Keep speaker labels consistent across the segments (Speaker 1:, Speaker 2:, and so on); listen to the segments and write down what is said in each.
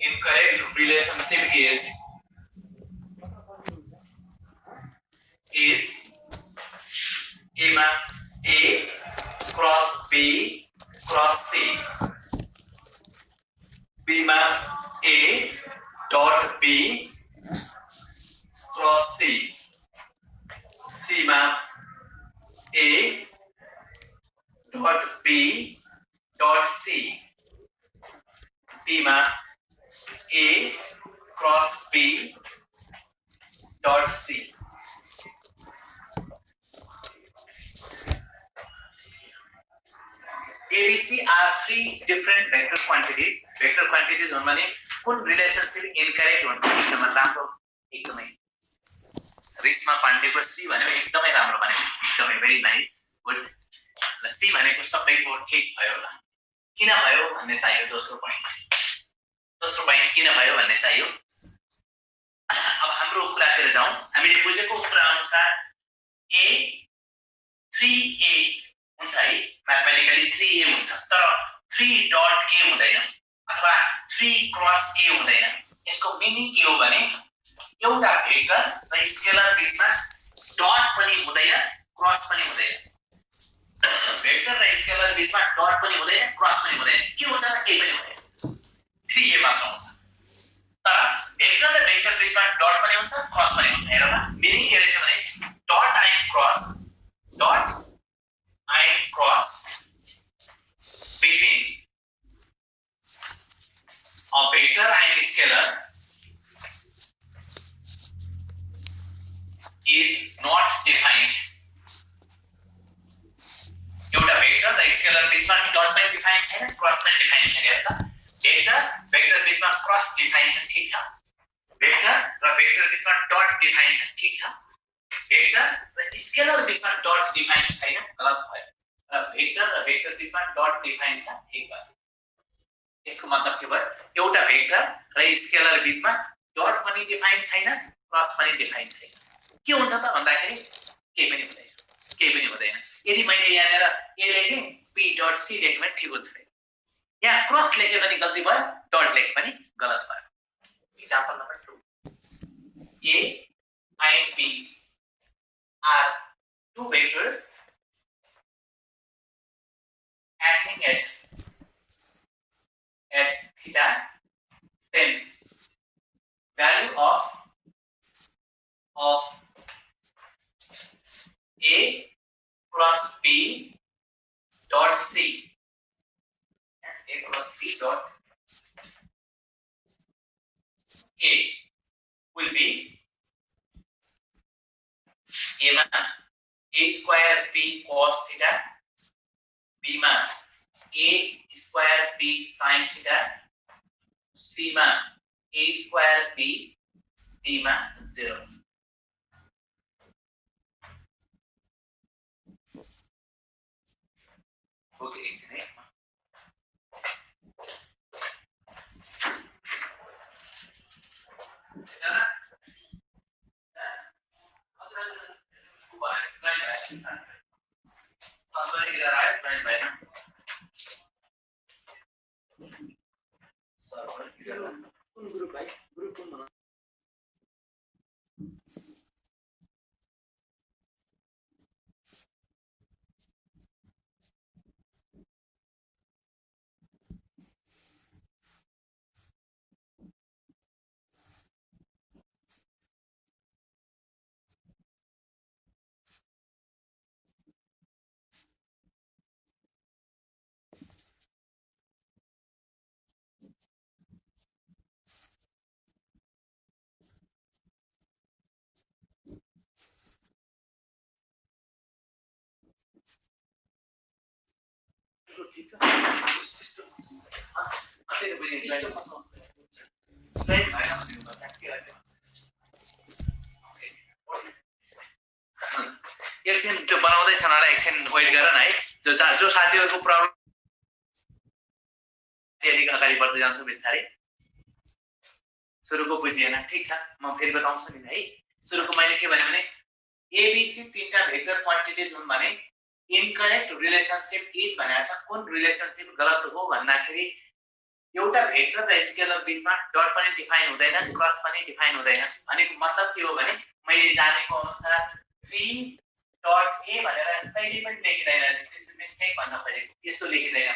Speaker 1: incorrect relationship is A cross B cross C. B A dot B cross C. C A dot B dot C. D A cross B dot C. ABC are three different vector quantities. Vector quantities भन्ने कुन relationship incorrect हुन्छ एकदमै राम्रो एकदमै रिस्मा पाण्डेको C भनेको एकदमै राम्रो भनेको एकदमै भेरी नाइस गुड ल सी भनेको सबैको ठीक भयो होला किन भयो भन्ने चाहियो दोस्रो पोइन्ट किन भयो भन्ने चाहियो अब हाम्रो कुरातिर जाउँ हामीले बुझेको कुरा अनुसार A 3A हुन्छ है म्याथमेटिकली 3A हुन्छ तर 3 डट A हुँदैन अथवा 3 क्रस A हुँदैन यसको मिनिङ के हो भने एउटा भेक्टर र स्केलर बीचमा डट पनि हुँदैन क्रस पनि हुँदैन भेक्टर र स्केलर बीचमा डट पनि हुँदैन क्रस पनि हुँदैन के हुन्छ त केही पनि हुँदैन 3A मात्र हुन्छ तर भेक्टर र भेक्टर बीचमा डट पनि हुन्छ क्रस पनि हुन्छ हेर न मिनिङ के रहेछ भने डट आइन cross between a vector and scalar is not defined. एउटा भेक्टर र स्केलर बीचमा डट पनि डिफाइन छैन क्रस पनि डिफाइन छैन हेर त भेक्टर बीचमा क्रस डिफाइन छ ठीक छ भेक्टर र भेक्टर बीचमा डट डिफाइन छ ठीक छ भेक्टर र स्केलर बीचमा डट डिफाइन छैन गलत भयो र भेक्टर र भेक्टर बीचमा डट डिफाइन छ ठीक भयो यसको मतलब के भयो एउटा भेक्टर र स्केलर बीचमा डट पनि डिफाइन छैन क्रस पनि डिफाइन छैन के हुन्छ त भन्दाखेरि केही पनि हुँदैन यदि मैले यहाँनेर A लेखे B डट C लेखे भने ठीक हुन्छ यहाँ क्रस लेखे पनि गल्ती भयो डट लेखे पनि गलत भयो example number 2 A and B are two vectors acting at theta, then value of A cross B dot C A cross B dot A will be A square B cos theta B A square B sin theta C A square B D 0 okay एकछिन है एकछिन त्यो बनाउँदै छन् होला एकछिन weight गर न है जो साथीहरुको प्रब्लम यदि अगाडि बढ्दै जान्छु बिस्तारै सुरुको बुझिएन ठीक छ म फेरि बताउँछु नि है सुरुको मैले के भने ABC तीनटा भेक्टर क्वान्टिटिज हुन् भने इनकरेक्ट रिलेशनशिप इज भनेको छ कुन रिलेशनशिप गलत हो भन्दाखेरि एउटा भेक्टर र स्केलर बीचमा डट पनि डिफाइन हुँदैन, क्रस पनि डिफाइन हुँदैन। अनि मतलब के हो भने मैले जानेको अनुसार 3 डट ए भनेर कहिले पनि लेखिदैन, दिस मिस्टेक भन्न खोजेको। यस्तो लेखिदैन,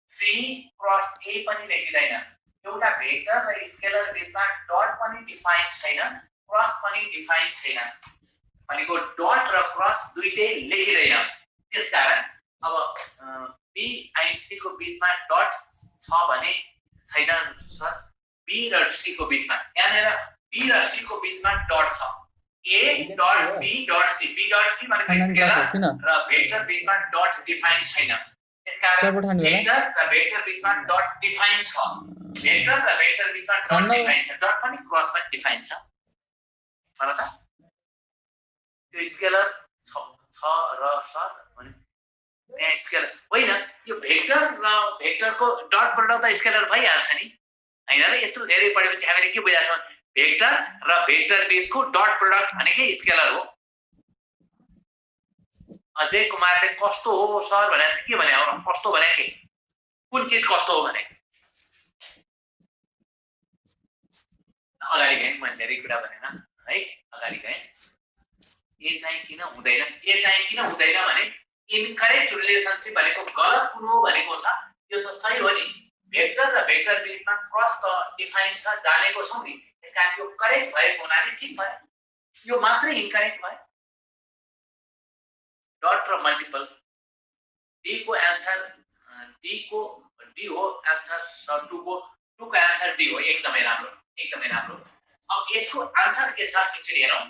Speaker 1: 3 क्रस ए पनि लेखिदैन। एउटा भेक्टर र स्केलर बीचमा डट पनि डिफाइन छैन, क्रस पनि डिफाइन छैन। भनेको डट र क्रस दुईटै लेखिदैन। त्यसकारण अब बी एन्ड सी को बीचमा डट छ भने छैन सर। बी र सी को बीचमा, यहाँनिर बी र सी को बीचमा डट छ, A dot B dot C, B dot C भनेको स्केलर र भेक्टर बीचमा डट डिफाइन छैन। त्यसकारण भेक्टर र भेक्टर बीचमा डट डिफाइन छ, भेक्टर र भेक्टर बीचमा डट डिफाइन छ, डट पनि क्रस पनि डिफाइन छ। भन त त्यो स्केलर छ र सर भने त्यहाँ स्केलर होइन, यो भेक्टर र भेक्टरको डट प्रोडक्ट त स्केलर भइहाल्छ नि, हैन र? यत्रो धेरै पढेपछि हामीले के बुझाएको छौँ? भेक्टर र भेक्टर बीचको डट प्रोडक्ट भनेकै स्केलर हो। अजय कुमारले कस्तो हो सर भने चाहिँ के भने हो? कस्तो भने के? कुन चीज कस्तो हो भने? अगाडि गएँ, मैले धेरै कुरा भनेन है, अगाडि गएँ। ए चाहिँ किन हुँदैन, ए चाहिँ किन हुँदैन भने इनकरेक्ट रिलेशनशिप भनेको गलत कुन हो भनेको छ। यो त सही हो नि, भेक्टर र भेक्टर बीचमा क्रस त डिफाइन छ, जानेको छौं नि। त्यसकारण यो करेक्ट भएको हुनाले ठीक भयो, यो मात्रै इनकरेक्ट भयो। डट र मल्टिपल, डी को आन्सर डी हो आन्सर, सर 2 को आन्सर डी हो। एकदमै राम्रो, एकदमै राम्रो। अब यसको आन्सर के छ एक्चुअली हेरौं।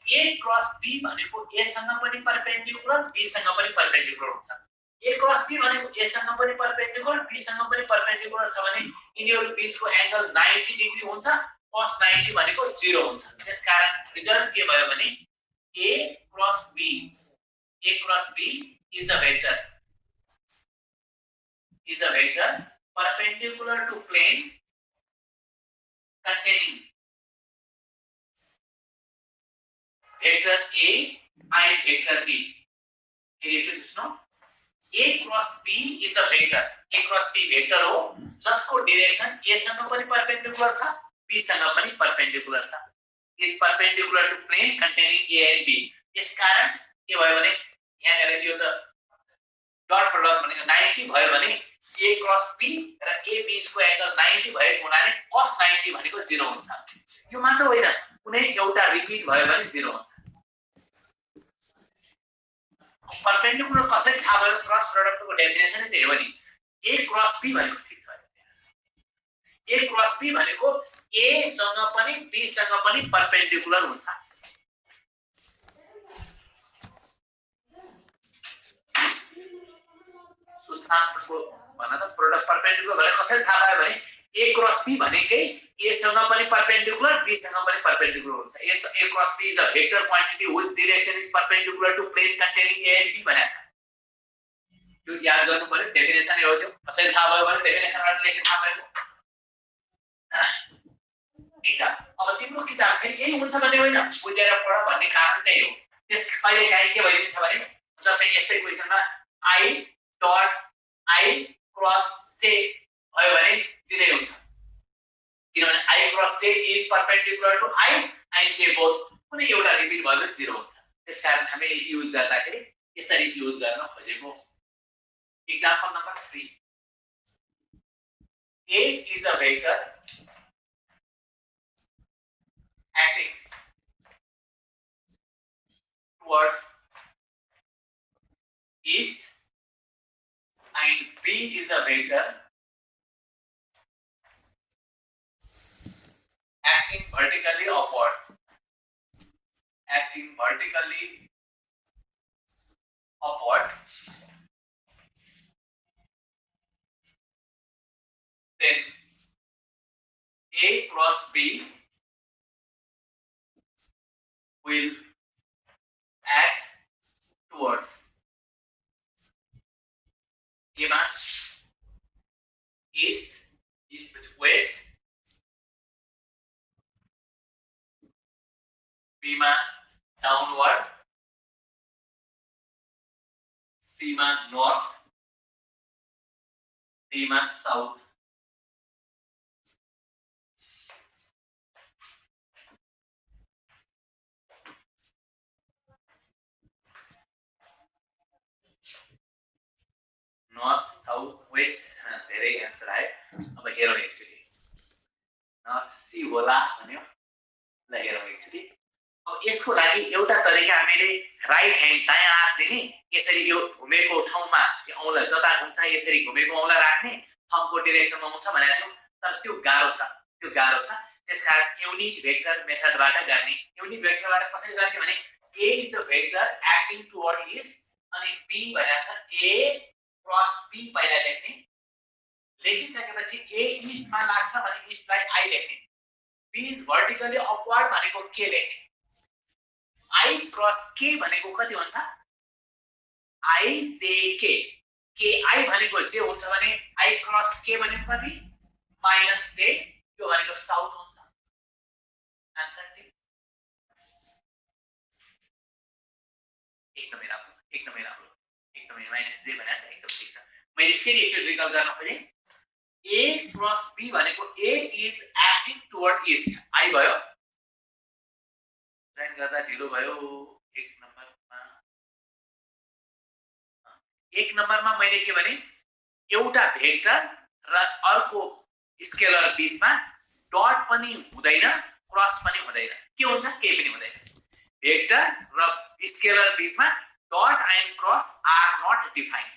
Speaker 1: ए क्रस बी भनेको ए सँग पनि परपेन्डिकुलर, बी सँग पनि परपेन्डिकुलर हुन्छ। ए क्रस बी भनेको ए सँग पनि परपेन्डिकुलर, बी सँग पनि परपेन्डिकुलर छ भने यिनीहरु बीचको एंगल 90 डिग्री हुन्छ, cos 90 भनेको 0 हुन्छ। त्यसकारण रिजल्ट के भयो भने A cross B is a vector perpendicular to plane containing vector A and vector B. A cross B is a vector. A cross B vector हो जसको डाइरेक्सन A सँग पनि परपेंडिकुलर छ, B सँग पनि परपेंडिकुलर छ। is perpendicular to plane containing A and B. यसकारण के भयो भने यहाँनिर यो त डट प्रोडक्ट भनेको 90 भयो भने A क्रस B र A बीचको एंगल 90 भएको हुनाले cos 90 भनेको 0 हुन्छ। यो मात्र होइन, कुनै एउटा रिपिट भयो भने 0 हुन्छ। परपेंडिकुलर कसरी थाहा भयो? क्रस प्रोडक्टको डेफिनेसन नै त्यही हो नि। A क्रस B भनेको ठीक छ। A क्रस B भनेको A सँग पनि B सँग पनि परपेंडिकुलर हुन्छ। सुशान्तको भन्न त प्रोडक्ट परपेंडिकुलर भने कसरी थाहा भयो भने A क्रस B भनेकै A सँग पनि परपेंडिकुलर, B सँग पनि परपेंडिकुलर हुन्छ। A cross B is a vector quantity whose direction is perpendicular to plane containing A and B भनेछ। यो याद गर्नु पर्यो, डेफिनेसन हो त्यो। कसरी थाहा भयो भने डेफिनेसनबाट लेख्न थाहा भयो। एक्जाम अब तिम्रो किताब फेरि यही हुन्छ भन्ने होइन, बुझेर पढ भन्ने कारण त्यही हो। त्यस कहिले काहीँ के भइदिन्छ भने जस्तै यस्तै क्वेशनमा I dot I cross J भयो भने 0 हुन्छ, किनभने I cross J is perpendicular to I and J both, कुनै एउटा रिपिट भयो भने 0 हुन्छ। त्यसकारण हामीले युज गर्दाखेरि यसरी युज गर्न खोजेको। Example number 3. A is a vector acting towards east and B is a vector acting vertically upward. Then A cross B will act towards east with west, B मा downward, C मा north, D मा south। North south west धेरै answer आयो। अब हेरौँ एकचोटि north C होला भन्यो। ल हेरौँ एकचोटि। अब यसको लागि एउटा तरिका हामीले राइट ह्यान्ड दायाँ हात दिने, यसरी यो घुमेको ठाउँमा यो औँला जता घुम्छ यसरी घुमेको औँला राख्ने, थम्बको डिरेक्सनमा हुन्छ भनेको थियो, तर त्यो गाह्रो छ। त्यसकारण युनिट भेक्टर मेथडबाट गर्ने। युनिट भेक्टरबाट कसरी गर्ने भने A is a vector acting toward east अनि B भनेको छ A क्रस B पहिला लेख्ने, लेखिसकेपछि A ईस्टमा लाग्छ भने ईस्टलाई I लेख्ने, B इज भर्टिकली अपवर्ड भनेको K लेख्ने, I क्रस K भनेको कति हुन्छ I J K, K I भनेको जे हुन्छ भने I क्रस K भनेको कति माइनस J, यो भनेको साउथ हुन्छ। आन्सर ठीक, एकदमै राम्रो माइनस J भनेको छ एकदम ठीक छ। मैले फेरि एकचोटि रिकल गर्न खोजेँ। A क्रस B भनेको A is acting toward east, I भयो, जइन गर्दा ढिलो भयो। एक नम्बरमा मैले के भने एउटा भेक्टर र अर्को स्केलर बीचमा डट पनि हुँदैन क्रस पनि हुँदैन, के हुन्छ केही पनि हुँदैन। भेक्टर र स्केलर बीचमा dot and cross are not defined.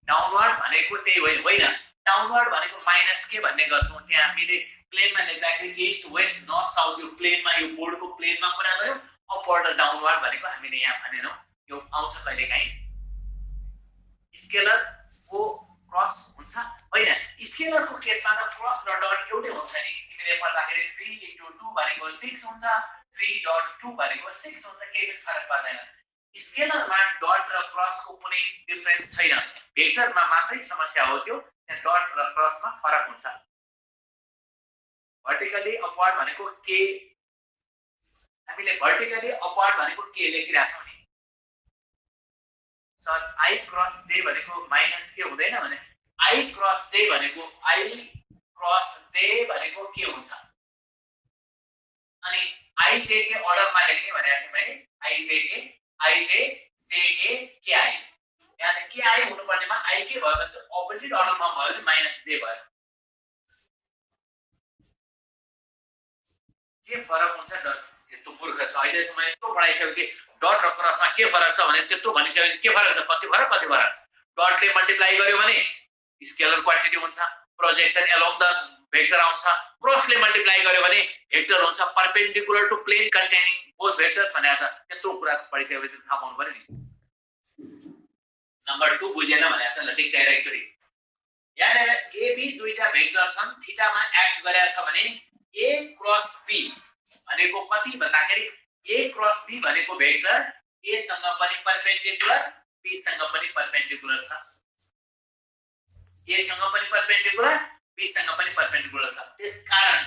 Speaker 1: Downward भनेको त्यही होइन, डाउनवर्ड भनेको माइनस के भन्ने गर्छौं। त्यहाँ हामीले प्लेनमा लेख्दाखेरि ईस्ट वेस्ट नर्थ साउथ यो प्लेनमा यो बोर्डको प्लेनमा कुरा गर्यौं। अपवर्ड र डाउनवर्ड भनेको हामीले यहाँ भनेनौं, यो आउँछ कहिलेकाहीँ। स्केलर को क्रस हुन्छ होइन, स्केलर को केसमा त क्रस र डट एउटै हुन्छ नि। तिमीले पढ्दाखेरि 3 * 2 भनेको 6 हुन्छ, 3.2 भनेको 6 हुन्छ, केही पनि फरक पर्दैन। स्केलरमा डट र क्रस को कुनै डिफरेन्स छैन, भेक्टरमा मात्रै समस्या हो त्यो, त्यहाँ डट र क्रसमा फरक हुन्छ। भर्टिकली अपवर्ड भनेको के, हामीले भर्टिकली अपवर्ड भनेको के लेखिराछौं नि सर। I क्रस J भनेको माइनस के हुँदैन भने I क्रस J भनेको के हुन्छ अनि I J के अर्डरमा लेख्ने भनेको थिएँ मैले। I J J K K I, यहाँ त के I हुनु पर्नेमा I के भयो भने अपोजिट अर्डरमा भयो भने माइनस J भयो। के फरक हुन्छ डट, यस्तो मूर्ख छ अहिलेसम्म यस्तो पढाइसकेपछि डट र क्रसमा के फरक छ भने त्यत्रो भनिसकेपछि के फरक छ, कति फरक। डटले मल्टिप्लाई गर्यो भने स्केलर क्वान्टिटी हुन्छ, प्रोजेक्सन अलोङ द भेक्टर आउँछ। क्रसले मल्टिप्लाई गर्यो भने भेक्टर हुन्छ perpendicular to plane containing both vectors भनेको छ। त्यत्रो कुरा पढिसकेपछि थाहा पाउनु पर्यो नि। नम्बर 2 बुझेन भनेको छ। ल ठीक छ, हेर एकचोटि। यहाँ AB दुईटा भेक्टर छन्, थीटामा एक्ट गरेको छ भने A क्रस B भनेको कति भन्दाखेरि A क्रस B भनेको भेक्टर A सँग पनि परपेन्डिकुलर, B सँग पनि परपेन्डिकुलर छ। A सँग पनि परपेन्डिकुलर, B सँग पनि परपेन्डिकुलर छ। त्यसकारण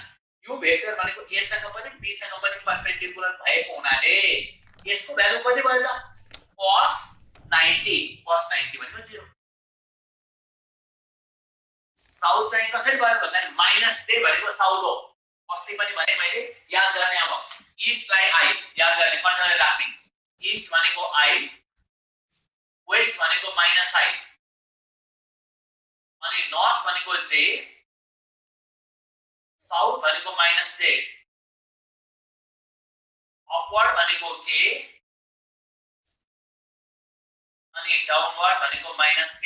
Speaker 1: यो भेक्टर भनेको A सँग पनि B सँग पनि परपेन्डिकुलर भएको हुनाले यसको भ्यालु कति भयो त cos 90। cos 90 भनेको 0। साउथ चाहिँ कसरी भयो भन्दा माइनस J भनेको साउथ हो। अस्ति पनि भने मैले, याद गर्ने। अब ईस्टलाई I याद गर्ने, कन्ट्रोल राख्ने। ईस्ट भनेको I, वेस्ट भनेको माइनस I अनि नर्थ भनेको J, साउथ भनेको माइनस J, अपवर्ड भनेको K अनि डाउनवर्ड भनेको माइनस K।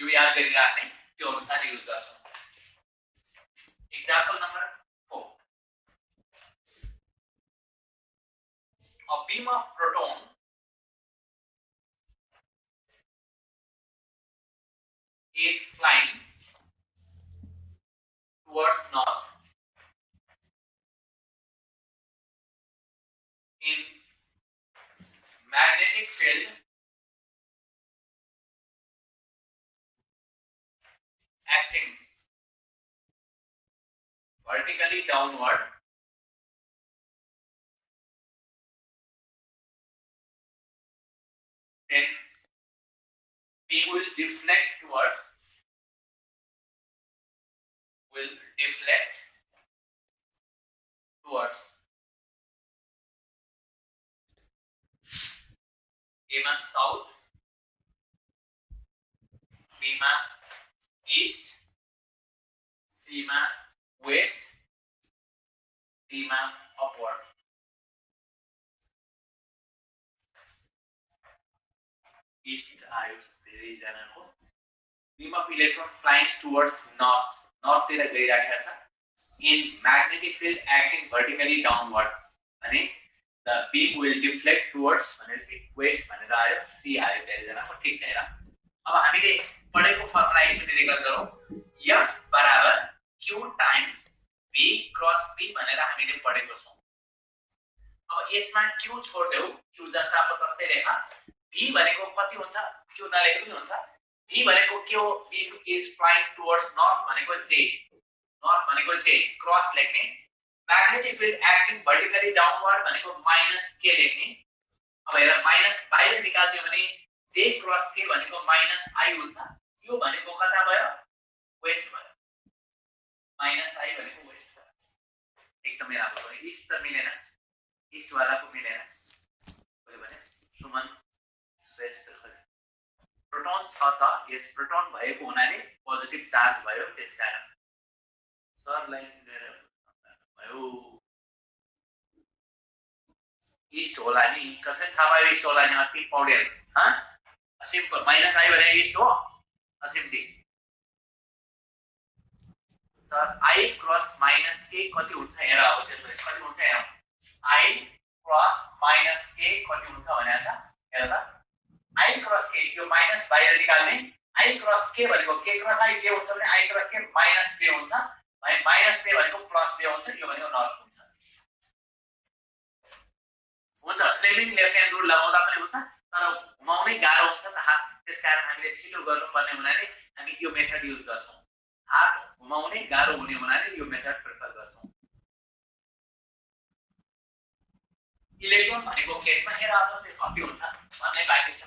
Speaker 1: यो याद गरिराख्ने, त्यो अनुसार युज गर्छौं। Example number 4. A beam of proton is flying towards north in magnetic field acting vertically downward then beam will deflect towards ए मा साउथ, बी मा ईस्ट, सी मा वेस्ट, डी मा अपवर्ड। ईस्ट आयो धेरै जनाको। Beam of electron flying towards north, north तिर गइराखेको छ। In magnetic field acting vertically downward, अनि the beam will deflect towards भनेपछि west भनेर आयो, सी आयो धेरै जनाको। ठीक छ हेर, अब हामीले पढेको फर्मुला एकचोटि रिकल गरौँ। F बराबर Q times V cross B भनेर हामीले पढेको छौं। अब यसमा Q छोड्देऊ, Q जस्ताको तस्तै लेख। V भनेको कति हुन्छ, Q नलेखे पनि हुन्छ। V भनेको के हो, V is flying towards north भनेको J, north भनेको J, क्रस लेख्ने। Magnetic field acting vertically downward भनेको माइनस K लेख्ने। अब हेर माइनस बाहिर निकाल्दियो भने J क्रस K भनेको माइनस I हुन्छ। यो भनेको कता भयो, वेस्ट भयो। माइनस I भनेको वेस्ट भयो। एकदमै राम्रो भयो। ईस्ट त मिलेन, ईस्ट वालाको मिलेन। के भने सुमन श्रेष्ठ खै प्रोटोन छ त, यस प्रोटोन भएको हुनाले पोजिटिभ चार्ज भयो, त्यसकारण सरलाई भयो। ईस्ट होला नि, कसरी थाहा भयो ईस्ट होला नि? असीम पौडेल, असीम माइनस आई भने ईस्ट हो। असीम जी सर आई क्रस माइनस के कति हुन्छ हेर, अब त्यसपछि कति हुन्छ हेर। आई क्रस माइनस के कति हुन्छ भनेको छ हेर त। आई क्रस के, यो माइनस बाहिर निकाल्ने। आई क्रस के भनेको के क्रस आई जे हुन्छ भने आई क्रस के माइनस जे हुन्छ, भाइ माइनस जे भनेको प्लस जे हुन्छ, यो भनेको नर्थ हुन्छ। हुन्छ फ्लेमिङ लेफ्ट ह्यान्ड रुल लगाउँदा पनि हुन्छ, तर घुमाउनै गाह्रो हुन्छ त हात, त्यसकारण हामीले छिटो गर्नुपर्ने हुनाले हामी यो मेथड युज गर्छौं। हात घुमाउनै गाह्रो हुने हुनाले यो मेथड प्रेफर गर्छौं। इलेक्ट्रोन भनेको केसमा हेर अब कति हुन्छ भन्ने बाँकी छ।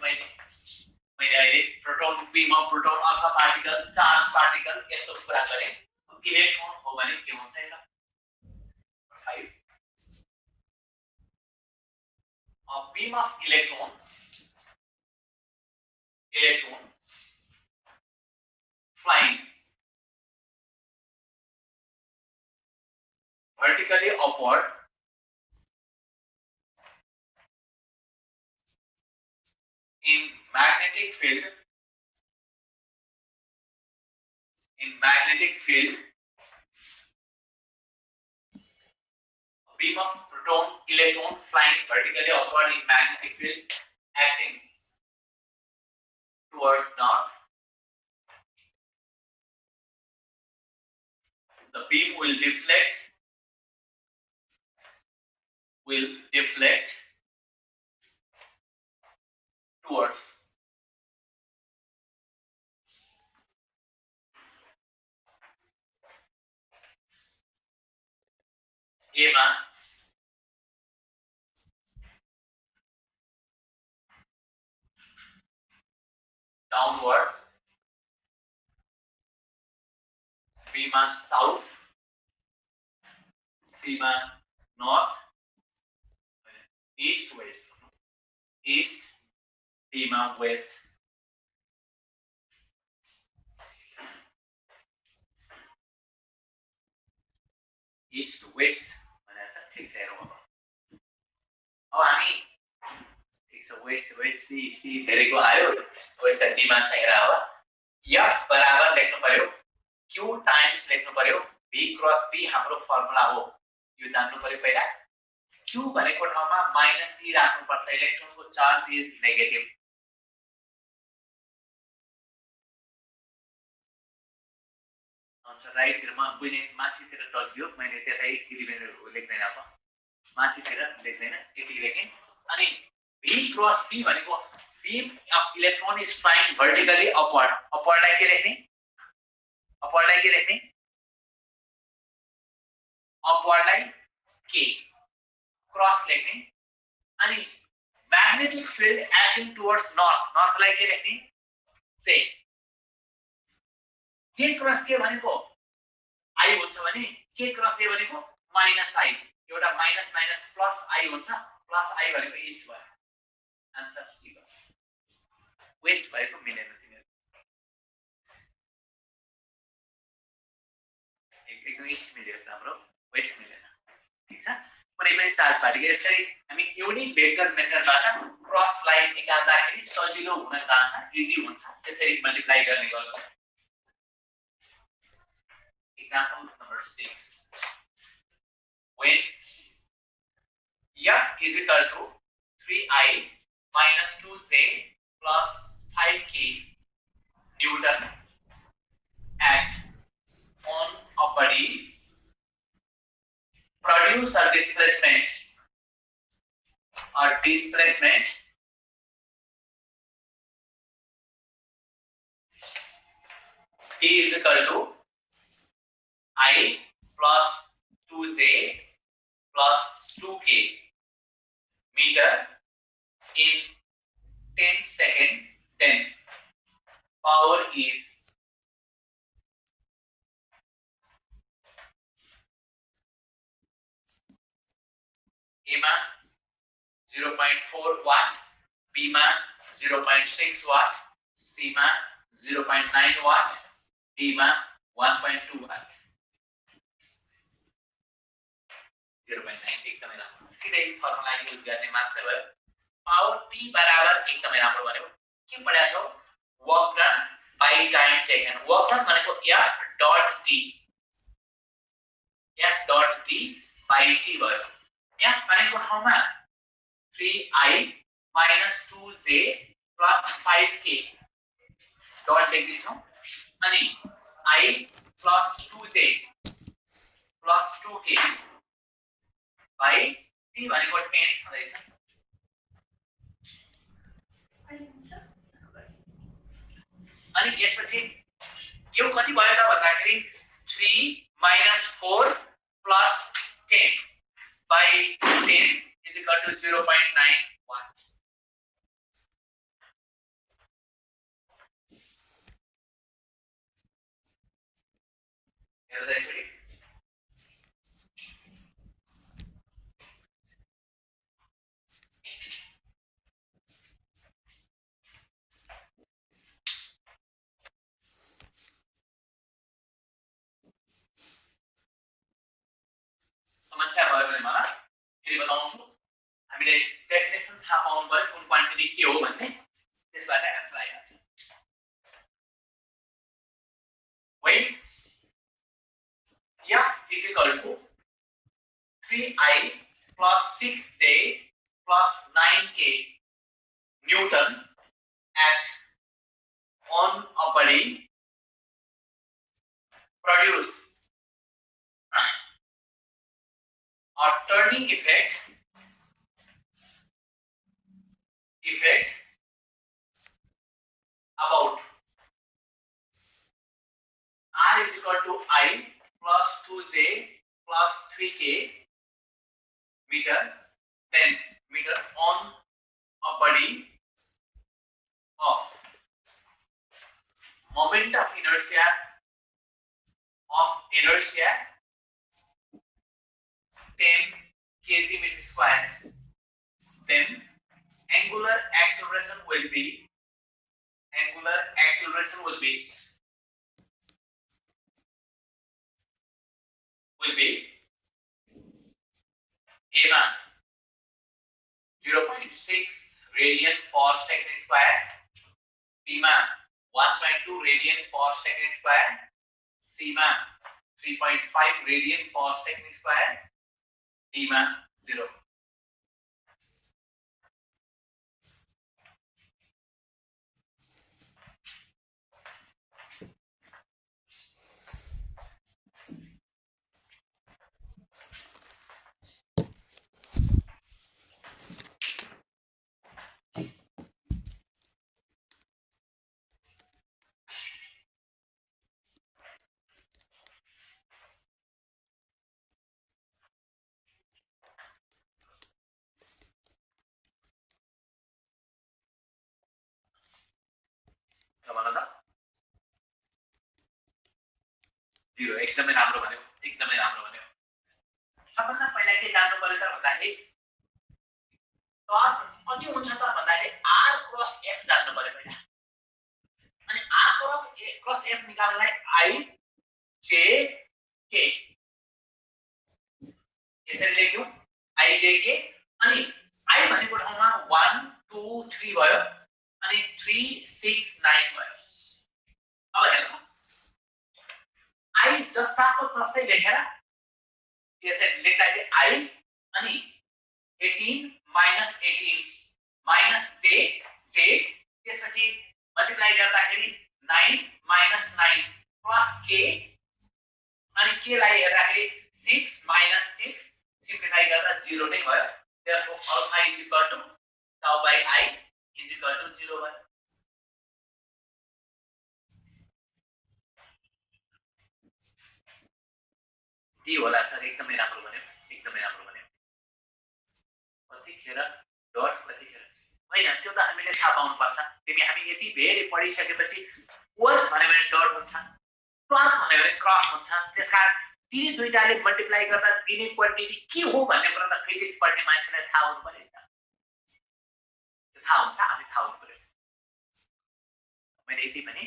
Speaker 1: मैले अहिले proton, beam of proton, alpha particle, charge particle यस्तो कुरा गरे। इलेक्ट्रोन हो भने के हुन्छ हेर। 5 a beam of electron flying vertically upward in magnetic field a beam of proton electron flying vertically upward in magnetic field acting towards north. The beam will deflect towards A मा downward, B मा south, C मा north, east west, D मा west। East west भनेको छ। ठीक छ हेरौँ अब हामी ठीक छ वेस्ट सी धेरैको आयो, वेस्ट त डी मा छ हेर। अब एफ बराबर लेख्नु पर्यो क्यू टाइम्स लेख्नु पर्यो बी क्रस बी, हाम्रो फर्मुला हो यो जान्नु पर्यो पहिला। क्यू भनेको ठाउँमा माइनस ई राख्नु पर्छ, इलेक्ट्रोनको चार्ज इज नेगेटिभ। हुन्छ राइट तिर म बुझे, माथितिर टल्कियो मैले त्यसलाई इलिमेन्ट लेख्दैन, अब माथितिर लेख्दैन, यति लेखेँ। अनि बी क्रस बी भनेको beam of electron is flying vertically upward, अपवर्डलाई के लेख्ने, अपवर्डलाई के लेख्ने, अपवर्डलाई के क्रस लेख्ने। अनि magnetic field acting towards north, नॉर्थलाई के लेख्ने से। जे क्रस के भनेको आई हुन्छ भने के क्रस ए भनेको माइनस आई, एउटा माइनस माइनस प्लस आई हुन्छ, प्लस आई भनेको ईस्ट भयो। आन्सर सी भयो वेस्ट भएको मिलेन तिमीहरु एकदम इस्ट मिल्यो राम्रो वेस्ट मिलेन ठीक छ कुनै पनि चार्ज पार्टिकल यसरी हामी युनिट भेक्टर मेथडबाट क्रस लाइन निकाल्दाखेरि सजिलो हुन जान्छ इजी हुन्छ त्यसरी मल्टिप्लाई गर्ने गर्छौं example number 6 when f is equal to 3i minus 2j plus 5k newton at on a body produce a displacement t is equal to I plus 2j plus 2k meter in 10 second, then power is A ma 0.4 watt, B ma 0.6 watt, C ma 0.9 watt, D ma 1.2 watt. 0.9 एकदमै राम्रो सिधै formula use गर्ने मात्र भयो power P बराबर एकदमै राम्रो भन्यो के पढ्या छौ work done by time taken work done भनेको F dot D by T भयो F भनेको ठाउँमा 3i minus 2j plus 5k dot लेखिदिन्छौ अनि I plus 2j plus 2k by T भनेको 10 छँदैछ अनि यसपछि यो कति भयो त भन्दाखेरि 3 minus 4 plus 10 by 10 is equal to 0.9 watt हेर्दै छु समस्या भयो भने मलाई फेरि बताउँछु हामीले डेफिनेसन थाहा पाउनु पर्यो कुन क्वान्टिटी के हो भन्ने त्यसबाट आन्सर आइहाल्छ when F is equal to 3i plus 6j plus 9k Newton at on a body produce a turning effect about R is equal to I plus 2j plus 3k meter on a body of moment of inertia 10 kg meter square, then angular acceleration will be a मान 0.6 radian per second square, b मान 1.2 radian per second square, c मान 3.5 radian per second square, d मान 0 0 एकदमै राम्रो भन्यो सबभन्दा पहिला के जान्नु पर्यो त भन्दाखेरि टर्क कति हुन्छ त भन्दाखेरि r क्रस f जान्नु पर्यो पहिला अनि r cross f निकाल्नलाई I J K यसरी लेख्यौ I J K अनि I भनेको ठाउँमा 1 2 3 भयो अनि 3 6 9 भयो अब हेर्नु I जस्ताको तस्तै लेखेर यसरी लेख्दाखेरि I अनि 18 minus 18 minus j त्यसपछि मल्टिप्लाई गर्दाखेरि 9 minus 9 plus k अनि k लाई हेर्दाखेरि 6 minus 6 सिम्प्लिफाई गर्दा 0 नै भयो therefore alpha is equal to tau by I is equal to 0 भयो दी होला सर एकदमै राम्रो बन्यो कतिखेर डट कतिखेर हैन त्यो त हामीले थाहा पाउनु पर्छ हामी यति धेरै पढिसकेपछि वर्ड भन्यो भने डट हुन्छ टर्क भन्यो भने क्रस हुन्छ त्यसकारण तिनी दुईटाले मल्टिप्लाई गर्दा दिने क्वान्टिटी के हो भन्ने कुरा त फिजिक्स पढ्ने मान्छेलाई थाहा हुनु पर्यो त्यो थाहा हुन्छ हामी थाहा हुनु पर्यो मैले यति भने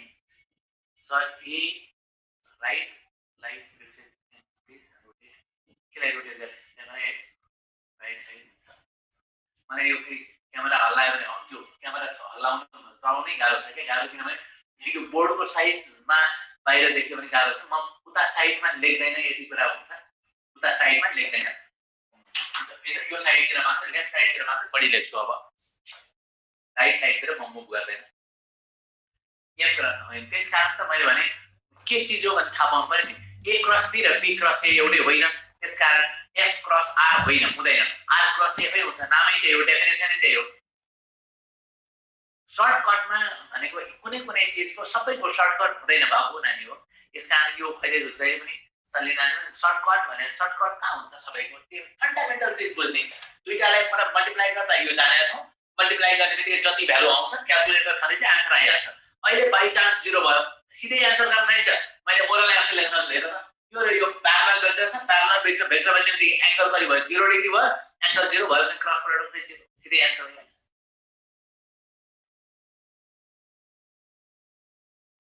Speaker 1: sir a right like this rotate केलाई रोटेट गर्ने राइट साइड हुन्छ मलाई यो फेरि क्यामेरा हल्लायो भने त्यो क्यामेरा हल्लाउन चलाउनै गाह्रो छ के गाह्रो किनभने यो बोर्डको साइजमा बाहिर देख्यो भने गाह्रो छ म उता साइडमा लेख्दैन यति कुरा हुन्छ उता साइडमा लेख्दैन यो साइडतिर मात्र लेफ्ट साइडतिर मात्र बढी लेख्छु अब राइट साइडतिर म मुभ गर्दैन यो कुरा होइन त्यसकारण त मैले भने के चिज हो भने थाहा पाउनु पर्यो नि ए क्रस बी र बी क्रस ए एउटै होइन त्यसकारण f क्रस r होइन हुँदैन r क्रस f हुन्छ नामै त्यही हो डेफिनेसनै त्यही हो सर्टकटमा भनेको कुनै चीजको सबैको सर्टकट हुँदैन बाबु नानी हो यसकारण यो खैले चाहिँ पनि सलिनानी सर्टकट भने सर्टकट कहाँ हुन्छ सबैको त्यो फन्डामेन्टल चीज बुझ्ने दुईटालाई मतलब मल्टिप्लाई गर्दा यो जानेका छौं मल्टिप्लाई गर्ने बित्तिकै जति भ्यालु आउँछ क्याल्कुलेटर छँदै चाहिँ आन्सर आइहाल्छ अहिले बाइ चान्स 0 भयो सिधै आन्सर गर्न चाहिन्छ मैले ओरल आन्सर लेख्न हेर त यो प्यारलल वेक्टर छ प्यारलल वेक्टर भन्ने बित्तिकै एंगल कति भयो 0 डिग्री भयो एंगल 0 भयो भने क्रस प्रोडक्ट चाहिँ 0 सिधै आन्सर आइहाल्छ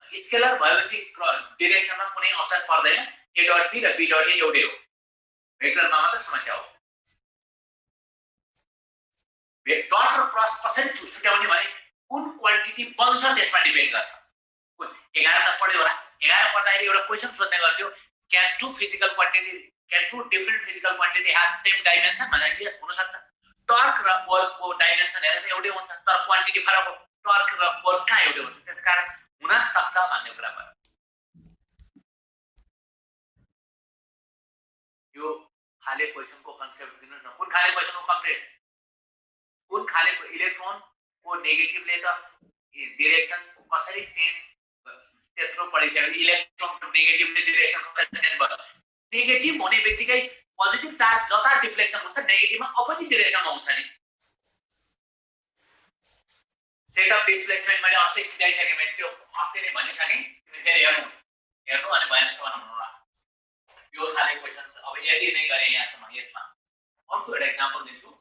Speaker 1: स्केलर भएपछि डाइरेक्सनमा कुनै असर पर्दैन a डट b र b डट a एउटै हो वेक्टरमा मात्र समस्या हो डट र क्रस कसरी छुट्याउने भने कुन क्वान्टिटी बन्छ त्यसमा डिपेन्ड गर्छ कुन 11 त पढ्यो होला 11 पढ्दाखेरि एउटा क्वेशन सोध्ने गर्थ्यो can two different physical quantity have same dimension भने यस हुन सक्छ टर्क र वर्कको डाइमेन्सन हेरेर एउटै हुन्छ तर क्वान्टिटी फरक हो टर्क र वर्क कहाँ एउटै हुन्छ त्यसकारण हुन सक्छ भन्ने कुरा भयो यो खाले क्वेशनको कन्सेप्ट दिनु न कुन खाले क्वेशनको कन्सेप्ट कुन खालेको इलेक्ट्रोन को नेगेटिभले त डाइरेक्सन कसरी चेन्ज त्यत्रो पढिसक्यो इलेक्ट्रोनको नेगेटिभले डाइरेक्सन कसरी चेन्ज भयो नेगेटिभ हुने बित्तिकै पोजिटिभ चार्ज जता डिफ्लेक्सन हुन्छ नेगेटिभमा अपोजिट डाइरेक्सनमा हुन्छ नि सेट अफ डिस्प्लेसमेन्ट मैले अस्ति सिकाइसके मैले त्यो अस्ति नै भनिसके तिमी फेरि हेर्नु अनि भएन छ भन्नु होला यो खाले क्वेशन अब यदि नै गरे यहाँसम्म यसमा अर्को एउटा एक्जाम्पल दिन्छु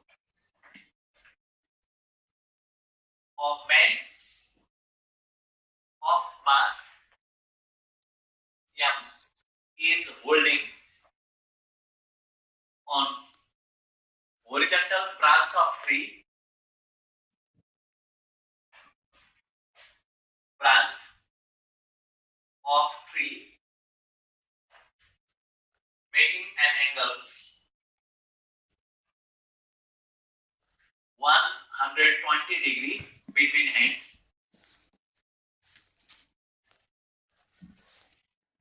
Speaker 1: of man of mass m is holding on horizontal branch of tree making an angle 120 degree between hands.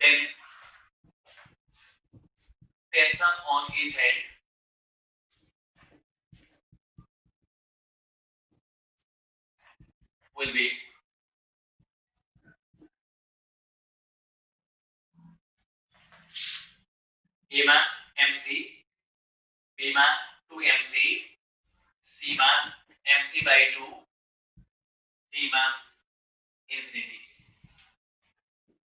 Speaker 1: Then tension on each hand will be A मा mg, B मा 2mg, C मा mg/2, D मा infinity.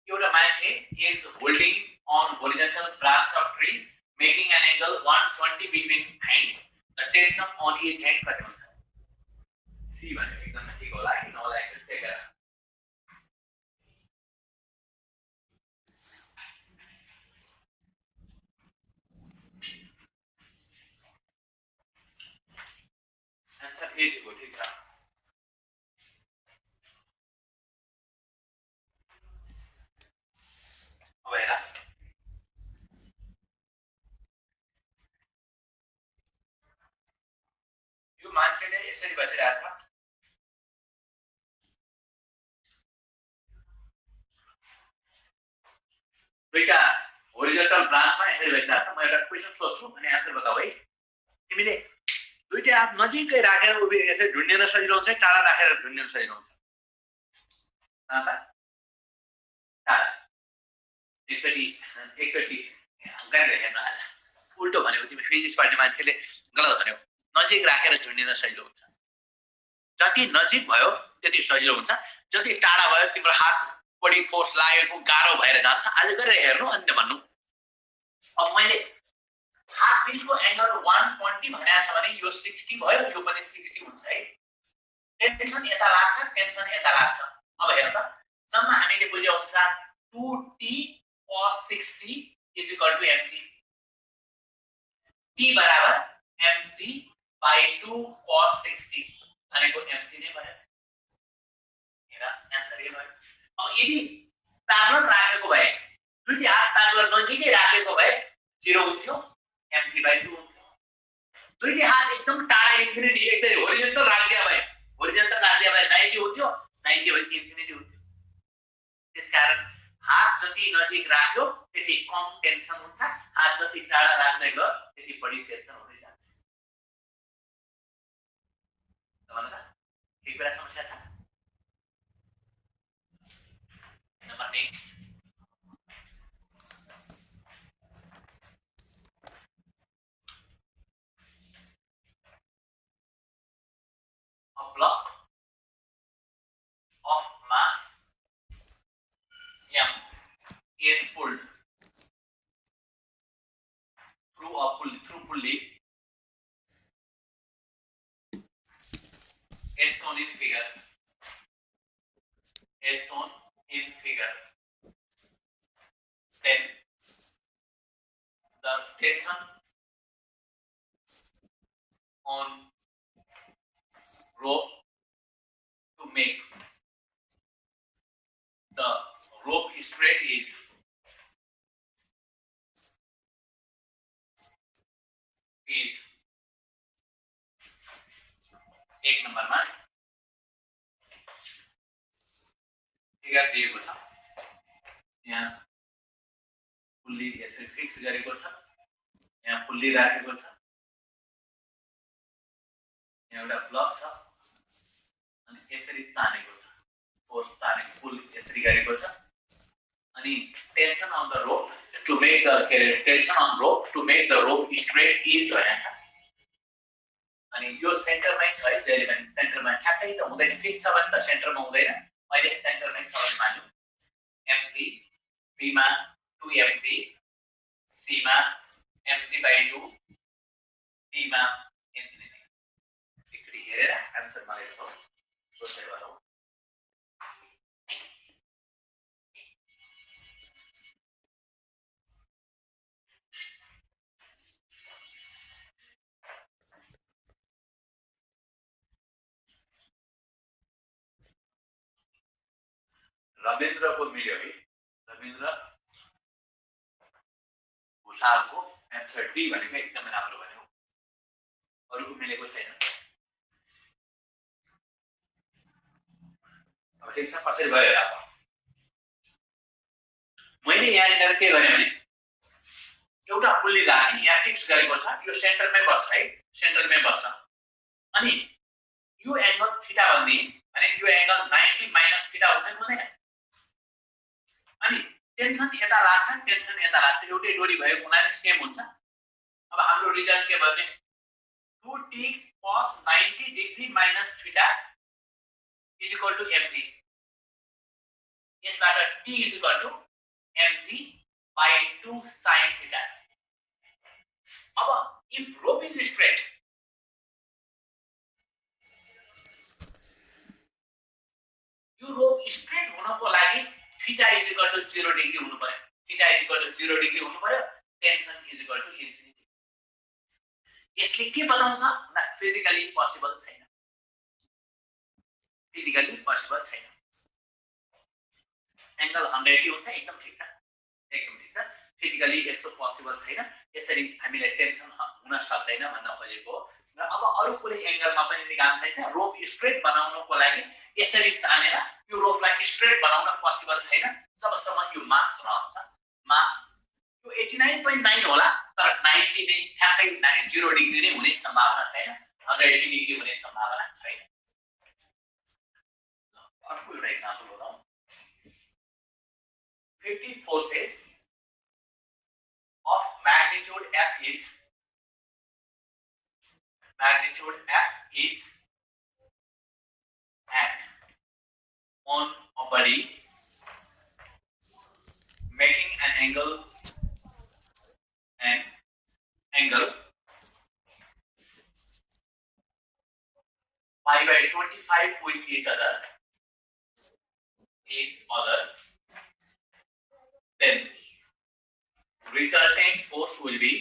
Speaker 1: एउटा मान्छे is holding on horizontal branch of tree making an angle 120 between hands. The tension on each hand कति हुन्छ C भनेको एकदम ठिक होला कि नहोला एकचोटि चेक गर। आन्सर ए हो, ठिक छ। अब हेर यो मान्छेले यसरी बसिरहेछ, दुईटा होरिजन्टल ब्रान्चमा यसरी बसिरहेछ। म एउटा क्वेसन सोध्छु अनि आन्सर बताऊ है। तिमीले दुईटा हात नजिकै राखेर यसरी ढुन्डिन सजिलो हुन्छ, टाढा राखेर ढुन्डिन सजिलो हुन्छ? टाढा। एकचोटि गरेर हेर्न आज। उल्टो भनेको तिमी फिजिक्स पढ्ने मान्छेले गलत भन्यो। नजिक राखेर झुन्डिन सजिलो हुन्छ। जति नजिक भयो त्यति सजिलो हुन्छ, जति टाढा भयो तिम्रो हात बढी फोर्स लागेको गाह्रो भएर जान्छ। आज गरेर हेर्नु अन्त भन्नु। अब मैले हात बिचको एंगल 120 भनेको छ भने यो 60 भयो, यो पनि 60 हुन्छ है। टेन्सन यता लाग्छ, टेन्सन यता लाग्छ। अब हेर त, जम्मा हामीले बुझे अनुसार 2t cos 60 is equal to mc। t बराबर mc by 2 cos 60 भनेको mc नै भयो। हेर आन्सर यो भयो। अब यदि प्यारलल राखेको भए, दुईटी हात प्यारलल नजिकै राखेको भए 0 हुन्थ्यो, mc by 2 हुन्थ्यो। दुईटी हात एकदम टाढा इन्फिनिटी एकचोटि होरिजन्टल राखिदिया भए, होरिजन्टल राखिदिया भए 90 हुन्थ्यो, 90 भए इन्फिनिटी हुन्थ्यो। त्यसकारण हात जति नजिक राख्यो त्यति कम टेन्सन हुन्छ, हात जति टाढा राख्दै गयो त्यति बढी टेन्सन हुँदै जान्छ। भन त के कुरा समस्या छ? Number next, a block of mass m is pulled through pulley as shown in figure, then the tension on rope to make the rope straight is एक नम्बरमा फिगर दिएको छ। यहाँ पुल्ली यसरी फिक्स गरेको छ, यहाँ पुल्ली राखेको छ, यहाँ एउटा ब्लक छ अनि यसरी तानेको छ, फोर्स तानेको पुल यसरी गरेको छ। अनि tension on the rope to make the tension on rope to make the rope straight is भनेको छ। अनि यो सेन्टरमै छ है, जहिले पनि सेन्टरमा ठ्याक्कै त हुँदैन, फिक्स छ भने त सेन्टरमा हुँदैन। अहिले सेन्टरमै छ भने मान्यौ mc, b मा 2mc, c मा mc by 2, d मा इन्फिनिटी। एकचोटि हेरेर आन्सर मलाई लेखौ, सोचेर गरौँ। रविन्द्र को मिल्यो है, रविन्द्र भुषालको आन्सर डी भनेको एकदमै राम्रो भन्यो। अरूको मिलेको छैन। अब ठिक छ, कसरी भयो हेर। मैले यहाँ के भने एउटा पुल्ली राखेँ, यहाँ फिक्स गरेको छ, यो सेन्टरमै बस्छ है, सेन्टरमै बस्छ। अनि यो एंगल थीटा भन्ने भने यो एंगल 90 माइनस थीटा हुन्छ कि हुँदैन? अनि टेन्सन यता लाग्छ, टेन्सन यता लाग्छ, एउटै डोरी भएको हुनाले सेम हुन्छ। अब हाम्रो रिजल्ट के भने 2t cos 90 degree minus theta is equal to mg। यसबाट t is equal to mg by 2 sin theta। अब if rope is straight, theta is equal to 0 degree हुनु पर्यो theta is equal to 0 degree हुनु पर्यो tension is equal to infinity यसले के बताउँछ भन्दा फिजिकली पोसिबल छैन फिजिकली पोसिबल छैन एंगल 180 हुन्छ एकदम ठीक छ फिजिकली यस्तो पोसिबल छैन यसरी हामीले टेन्सन हुन सक्दैन भन्न खोजेको र अब अरु कुनै एंगलमा पनि निकाल्न चाहिन्छ रोप स्ट्रेट बनाउनको लागि यसरी तानेर यो रोपलाई स्ट्रेट बनाउन पोसिबल छैन जबसम्म यो मास रहन्छ मास यो 89.9 होला तर 90 नै ठ्याक्कै 0 डिग्री नै हुने सम्भावना छैन 180 डिग्री हुने सम्भावना छैन अर्को एउटा एक्जाम्पल गरौँ 50 forces of magnitude F is act on a body making an angle pi by 25 with each other then resultant force will be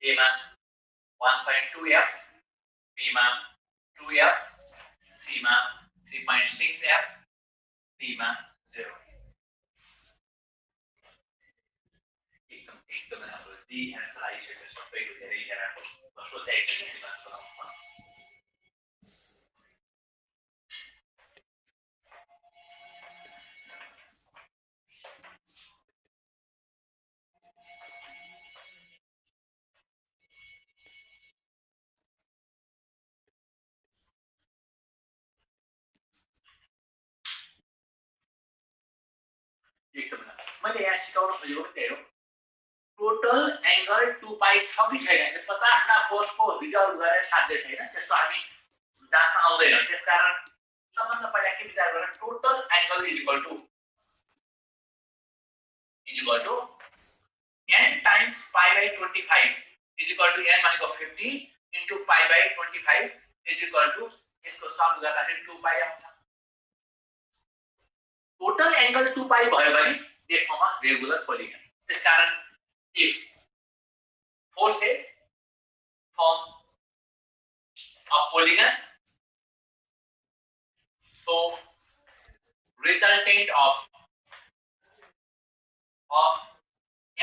Speaker 1: A man 1.2F, B man 2F, C man 3.6F, D man 0. एकदम हाम्रो D answer आइसक्यो सबैको धेरै हेराको सोचाइ चाहिँ के भन्छ एकदम मैले यहाँ सिकाउन खोजेको पनि त्यही हो टोटल एंगल 2 पाई छ कि छैन 50 ना फोर्स को रिजल्भ गर्ने साध्य छैन त्यसको हामी जान्न आउँदैन त्यसकारण सबभन्दा पहिला के विचार गर्न total angle is equal to n times pi by 25 is equal to n भनेको 50 into pi by 25 is equal to यसको सम गर्दाखेरि 2 पाई आउँछ टोटल एंगल 2 पाई भयो भने देख्नमा रेगुलर पोलिगन त्यसकारण if forces form a polygon so resultant of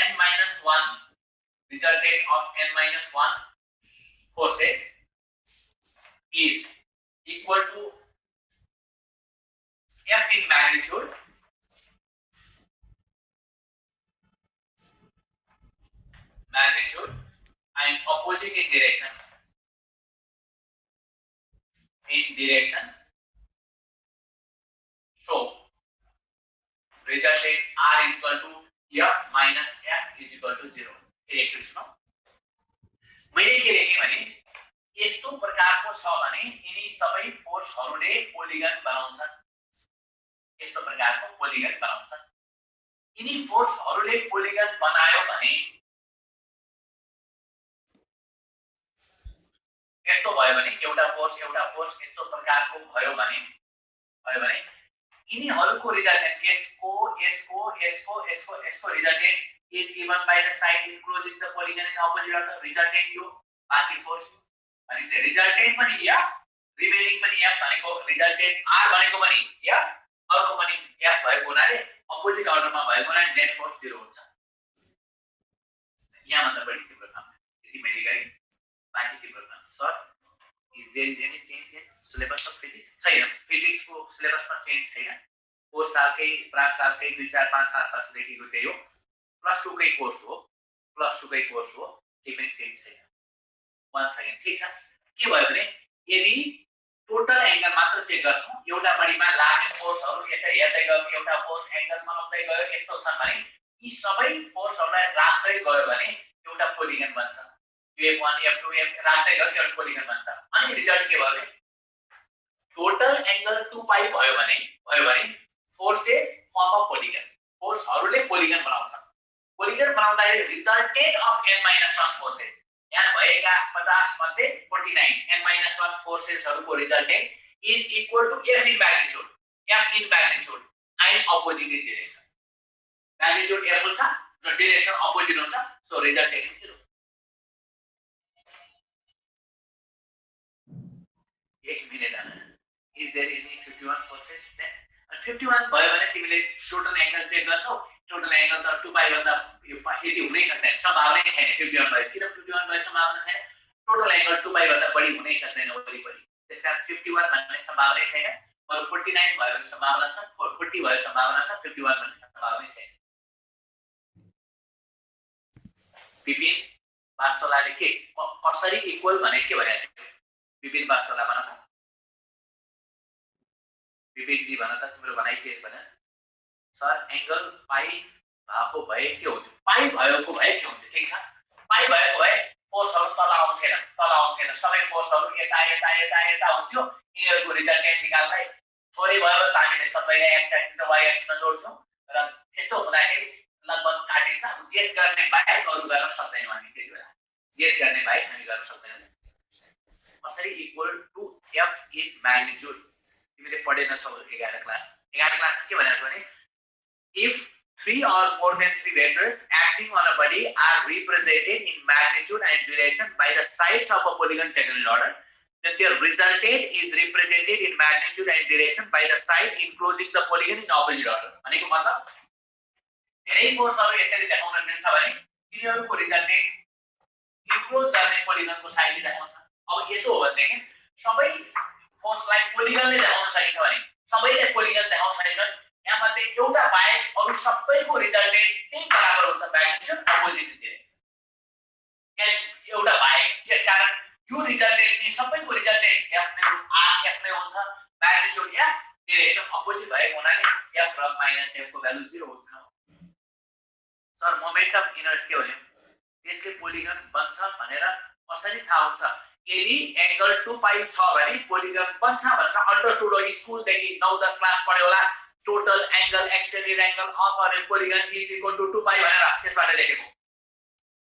Speaker 1: n minus 1 forces is equal to F in magnitude and opposite in direction so resultant R is equal to F minus F is equal to 0 एकचोटी सुनौ मैले के लेखे भने यस्तो प्रकारको छ भने यिनी सबै फोर्सहरुले पोलिगन बनाउँछन् यस्तो प्रकारको पोलिगन बनाउँछन् यिनी फोर्सहरुले पोलिगन बनायो भने यस्तो भयो भने एउटा फोर्स यस्तो प्रकारको भयो भने यिनीहरुको रिजल्टेन्ट यसको resultant is given by the side enclosing the polygon in opposite of the resultant यो बाकी फोर्स अनि चाहिँ रिजल्टेन्ट पनि F रिमेनिङ पनि F भनेको रिजल्टेन्ट R भनेको पनि F अर्को पनि F भएको हुनाले अपोजिट अर्डरमा भएको हुनाले नेट फोर्स 0 हुन्छ यहाँ भन्दा बढी तिम्रो काम यति मैले गरे बाकी तिम्रो काम sir is there is any change in syllabus of physics छैन फिजिक्स को सिलेबसमा चेन्ज छैन 4 सालकै 5 सालकै 2 4 5 7 10 देखिको त्यही हो प्लस 2 कै कोर्स हो केही पनि चेन्ज छैन 1 सेकेन्ड ठीक छ के भयो भने यदि टोटल एंगल मात्र चेक गर्छौं एउटा बडीमा लाग्ने फोर्सहरु यसरी हेर्दै गयो एउटा फोर्स एंगल बनाउँदै गयो यस्तो छ भने यी सबै फोर्सहरुलाई राख्दै गयो भने एउटा पोलिगन बन्छ F1 F2 F राख्दै गयो एउटा पोलिगन बन्छ अनि रिजल्ट के भयो भने टोटल एंगल 2 पाई भयो भने फोर्सेस फर्म अ पोलिगन फोर्सहरुले पोलिगन बनाउँछन् पोलिगन बनाउँदाखेरि रिजल्टेन्ट अफ n-1 फोर्सेस यहाँ भएका 50 मध्ये 49 n-1 फोर्सेसहरुको resultant is equal to f in magnitude and opposite in direction magnitude f हुन्छ र डिरेक्सन अपोजिट हुन्छ सो रिजल्टेन्ट इज 0 एक minute is there any 51 forces then 51 भयो भने तिमीले टोटल एंगल चेक गर्छौ टोटल एंगल त 2 पाइ भन्दा यति हुनै सक्दैन सम्भावना नै छैन 51 भयो किन 51 भयो सम्भावना छैन टोटल एंगल 2 पाइ भन्दा बढी हुनै सक्दैन वरिपरि त्यसकारण 51 भन्ने सम्भावना नै छैन बरु 49 भयो भने सम्भावना छ 40 भयो सम्भावना छ 51 भन्ने सम्भावना नै छैन विपिन वास्तोलाले के कसरी इक्वल भने के भने विपिन वास्तोला भन त विपिन जी भन त तिम्रो भनाइ के भने सर एंगल पाइ भएको भए के हुन्थ्यो पाइ भएको भए के हुन्थ्यो ठीक छ पाइ भएको भए फोर्सहरु तल आउँथेन सबै फोर्सहरु यता हुन्थ्यो यिनीहरुको रिजल्टेन्ट निकाल्दै थोरै भयो भने हामीले सबैलाई x एक्सिस र y एक्सिसमा जोड्छौं र त्यस्तो हुँदाखेरि लगभग काटिन्छ गेस गर्ने बाहेक अरु गर्न सक्दैनौं हामी त्यति बेला गेस गर्ने बाहेक हामी गर्न सक्दैनौं कसरी equal to f in magnitude तिमीले पढेन छौ 11 क्लास के भनेछ भने if 3 or more than 3 vectors acting on a body are represented in magnitude and direction by the sides of a polygon taken in order then their resultant is represented in magnitude and direction by the side enclosing the polygon in opposite order भनेको मतलब धेरै फोर्सहरु यसरी देखाउन मिल्छ भने तिनीहरुको resultant enclose गर्ने पोलिगनको साइडले देखाउँछ अब यसो हो भनेदेखि सबै फोर्सलाई पोलिगनले देखाउन सकिन्छ भने सबैले पोलिगन देखाउन सकिन्छ यहाँ मध्ये एउटा बाहेक अरु सबैको रिजल्टेन्ट त्यही बराबर हुन्छ म्याग्निट्युड अपोजिट डिरेक्सन यहाँ एउटा बाहेक त्यसकारण यो रिजल्टेन्ट नि सबैको रिजल्टेन्ट f नै हुन्छ म्याग्निट्युड f डिरेक्सन अपोजिट भएको हुनाले f र -f को भ्यालु 0 हुन्छ सर मोमेन्टम इनर्स के हो त्यसले पोलिगन बन्छ भनेर कसरी थाहा हुन्छ यदि एंगल 2 पाइ छ भने पोलिगन बन्छ भनेर अन्डरस्टुड हो स्कुल देखि 9-10 क्लास पढ्यो होला total angle extended angle of a polygon is equal to 2 pi भनेर त्यसबाट लेखेको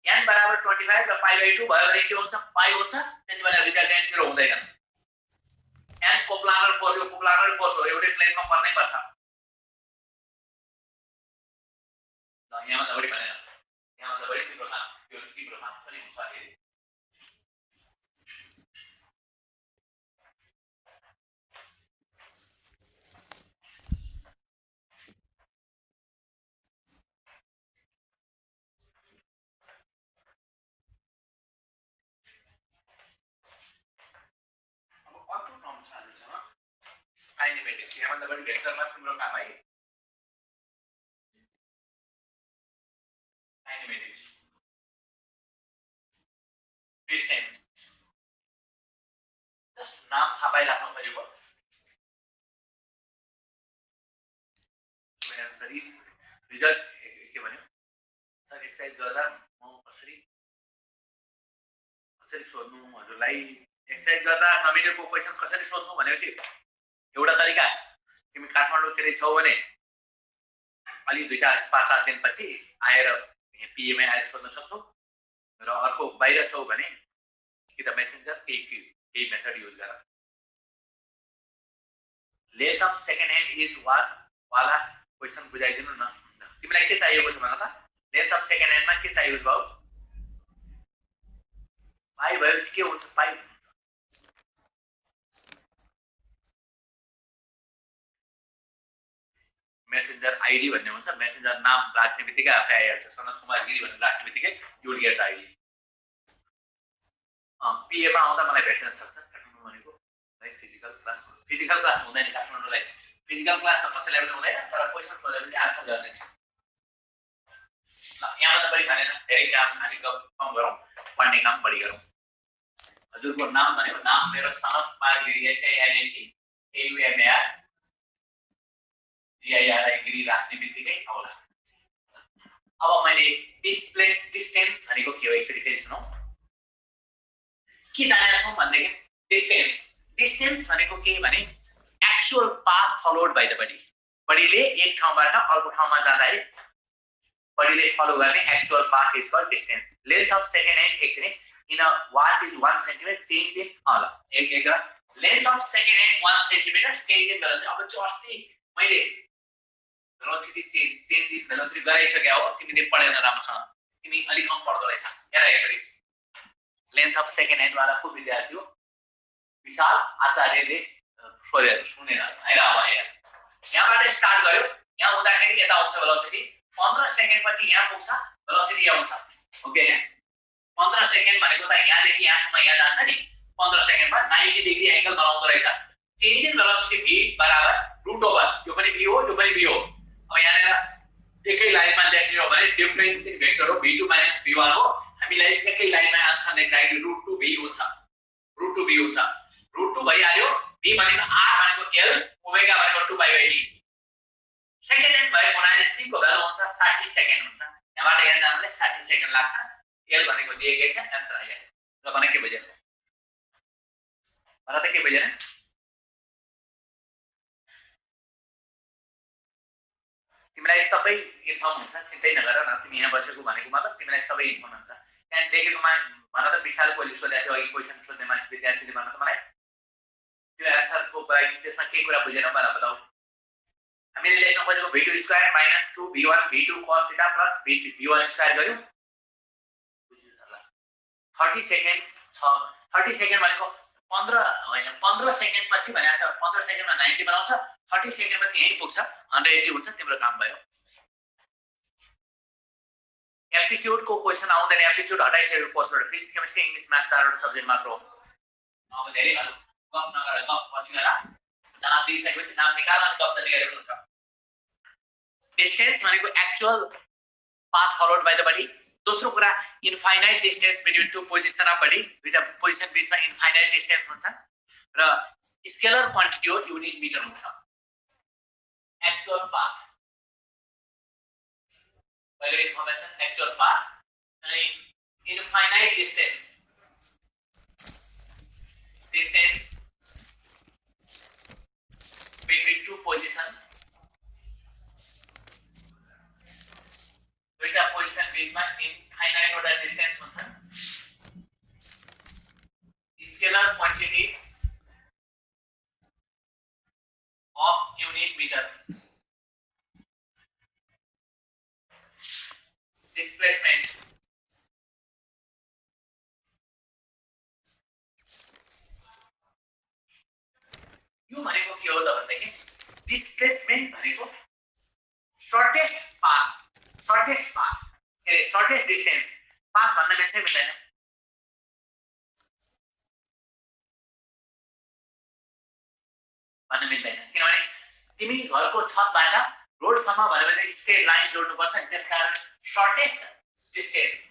Speaker 1: n बराबर 25 र पाइ/2 भयो भने के हुन्छ पाइ हुन्छ त्यसैले रिजल्टेन्ट 0 हुँदैन n कोप्लानर फोर्स हो एउटै प्लेनमा पर्नै पर्छ ल यहाँ त बढी भनेन यहाँ त बढी तिम्रो काम यो तिम्रो काम पनि हुन्छ अहिले एनिमेटिक्स यहाँ त बढी भेक्टरमा तिम्रो काम है एनिमेटिक्स डिस्टेन्स जस्ट नाम थाहा पाइराख्नु पर्यो भयो आन्सर इज रिजल्ट के भन्यो सर एक्सरसाइज गर्दा म कसरी सोध्नु हजुरलाई एक्सरसाइज गर्दा नमिलेको क्वेशन कसरी सोध्नु भनेपछि एउटा तरिका तिमी काठमाडौँतिरै छौ भने अलि 2-4-5 दिनपछि आएर पीएमए आएर सोध्न सक्छौ र अर्को बाहिर छौ भने कि त मेसेन्जर केही मेथड युज गर let of second hand is was वाला क्वेशन बुझाइदिनु न तिमीलाई के चाहिएको छ भन त लेट अफ सेकेन्ड ह्यान्डमा के चाहिएको भाउ पाइ भएपछि के हुन्छ पाइ मेसेन्जर आईडी भन्ने हुन्छ मेसेन्जर नाम राख्ने बित्तिकै आफै आइहाल्छ सनत कुमार गिरी भनेर राख्ने बित्तिकै you will get the ID PA मा आउँदा मलाई भेट्न सक्छ काठमाडौँ भनेको है फिजिकल क्लास हुँदैन काठमाडौँलाई फिजिकल क्लास त कसैलाई पनि हुँदैन तर क्वेशन सोधेपछि आन्सर गरिदिन्छ ल यहाँ त बढी भनेन धेरै काम हामी कम गरौँ पढ्ने काम बढी गरौँ हजुरको नाम भनेको नाम मेरो Sanat Kumar Giri SANAT AUMAR GIRI Giri राख्ने बित्तिकै आउला अब मैले डिस्टेन्स भनेको के हो एकचोटि फेरि सुनौ के जानेको छौं भन्दाखेरि डिस्टेन्स भनेको के भने actual path followed by the body बडीले एक ठाउँबाट अर्को ठाउँमा जाँदाखेरि बडीले फलो गर्ने actual path is called distance length of second hand actually in a watch is 1 centimetre change in एक length of second hand 1 centimetre change in velocity अब त्यो अस्ति मैले वेलोसिटी चेंज इन वेलोसिटी गराइसके हो तिमीले पढेन राम्रोसँग तिमी अलि कम पढ्दो रहेछ हेर एकचोटी लेंथ अफ सेकेंड हैंड वाला को विद्यार्थी हो विशाल आचार्यले सोधेर सुनेन हैन अब हेर यहाँबाट स्टार्ट गर्यो यहाँ हुँदाखेरि यता हुन्छ वेलोसिटी 15 सेकेन्ड पछि यहाँ पुग्छ वेलोसिटी यहाँ हुन्छ ओके 15 सेकेन्ड भनेको त यहाँ देखि यहाँसम्म यहाँ जान्छ नि 15 सेकेन्डमा 90 डिग्री एंगल बनाउँदो रहेछ चेन्ज इन वेलोसिटी v बराबर √ओभर यो पनि v हो यो पनि v हो अब यहाँ एकै लाइनमा लेख्ने हो भने डिफरेन्स इन भेक्टर हो v2 - v1 हो हामीलाई एकै लाइनमा आन्सर लेख्दाखेरि √2v हुन्छ √2v हुन्छ √2 भइहाल्यो v भनेको r भनेको l ओमेगा भनेको 2/d सेकेन्ड हैंड भएको हुनाले t को भ्यालु हुन्छ 60 सेकेन्ड हुन्छ यहाँबाट यहाँ जानले 60 सेकेन्ड लाग्छ l भनेको दिएकै छ आन्सर आइहाल्यो र भने के बुझ्यो मलाई त के बुझेन तिमीलाई सबै इन्फर्म हुन्छ चिन्तै नगर न तिमी यहाँ बसेको भनेको मतलब तिमीलाई सबै इन्फर्म हुन्छ त्यहाँ देखेकोमा भन त विशाल कोले सोधेको थियो अघि क्वेशन सोध्ने मान्छे विद्यार्थीले भन त मलाई त्यो आन्सरको लागि त्यसमा के कुरा बुझेन मलाई बताऊ हामीले लेख्न खोजेको v2 square - 2v1 v2 cos θ plus v1 square गर्यो बुझ्यो होला 30 सेकेन्ड छ 30 सेकेन्ड भनेको 15 हैन 15 सेकेन्ड पछि भने छ 15 सेकेन्डमा 90 बनाउँछ 30 सेकेन्ड पछि यही पुग्छ 180 हुन्छ तिम्रो काम भयो एप्टिट्युड को क्वेशन आउँदैन एप्टिट्युड हटाइसकेको कोर्सहरु फिजिक्स केमिस्ट्री इंग्लिश म्याथ चारवटा सब्जेक्ट मात्र हो अब धेरै गफ नगर गफ पछि गर जना दिइसकेपछि नाम निकाल अनि गफ जति गरेको हुन्छ डिस्टेंस भनेको actual path followed by the body दोस्रो कुरा infinite distance between two position of body दुईटा पोजिसन बीचमा इनफाइनाइट डिस्टेंस हुन्छ र स्केलर क्वान्टिटी हो युनिट मिटर हुन्छ एक्चुअल पाथ पहिले इन्फर्मेसन एक्चुअल पाथ अनि infinite distance between two positions दुईटा पोजिसन बीचमा इनफाइनाइट वटा डिस्टेंस हुन्छ scalar quantity of unit meter displacement यो भनेको के हो त भन्दाखेरि डिस्प्लेसमेन्ट भनेको shortest path shortest distance path भन्न मिल्छ मिल्दैन भन्न मिल्दैन किनभने तिमी घरको छतबाट रोडसम्म भनेपछि स्ट्रेट लाइन जोड्नु पर्छ त्यसकारण शॉर्टेस्ट डिस्टेंस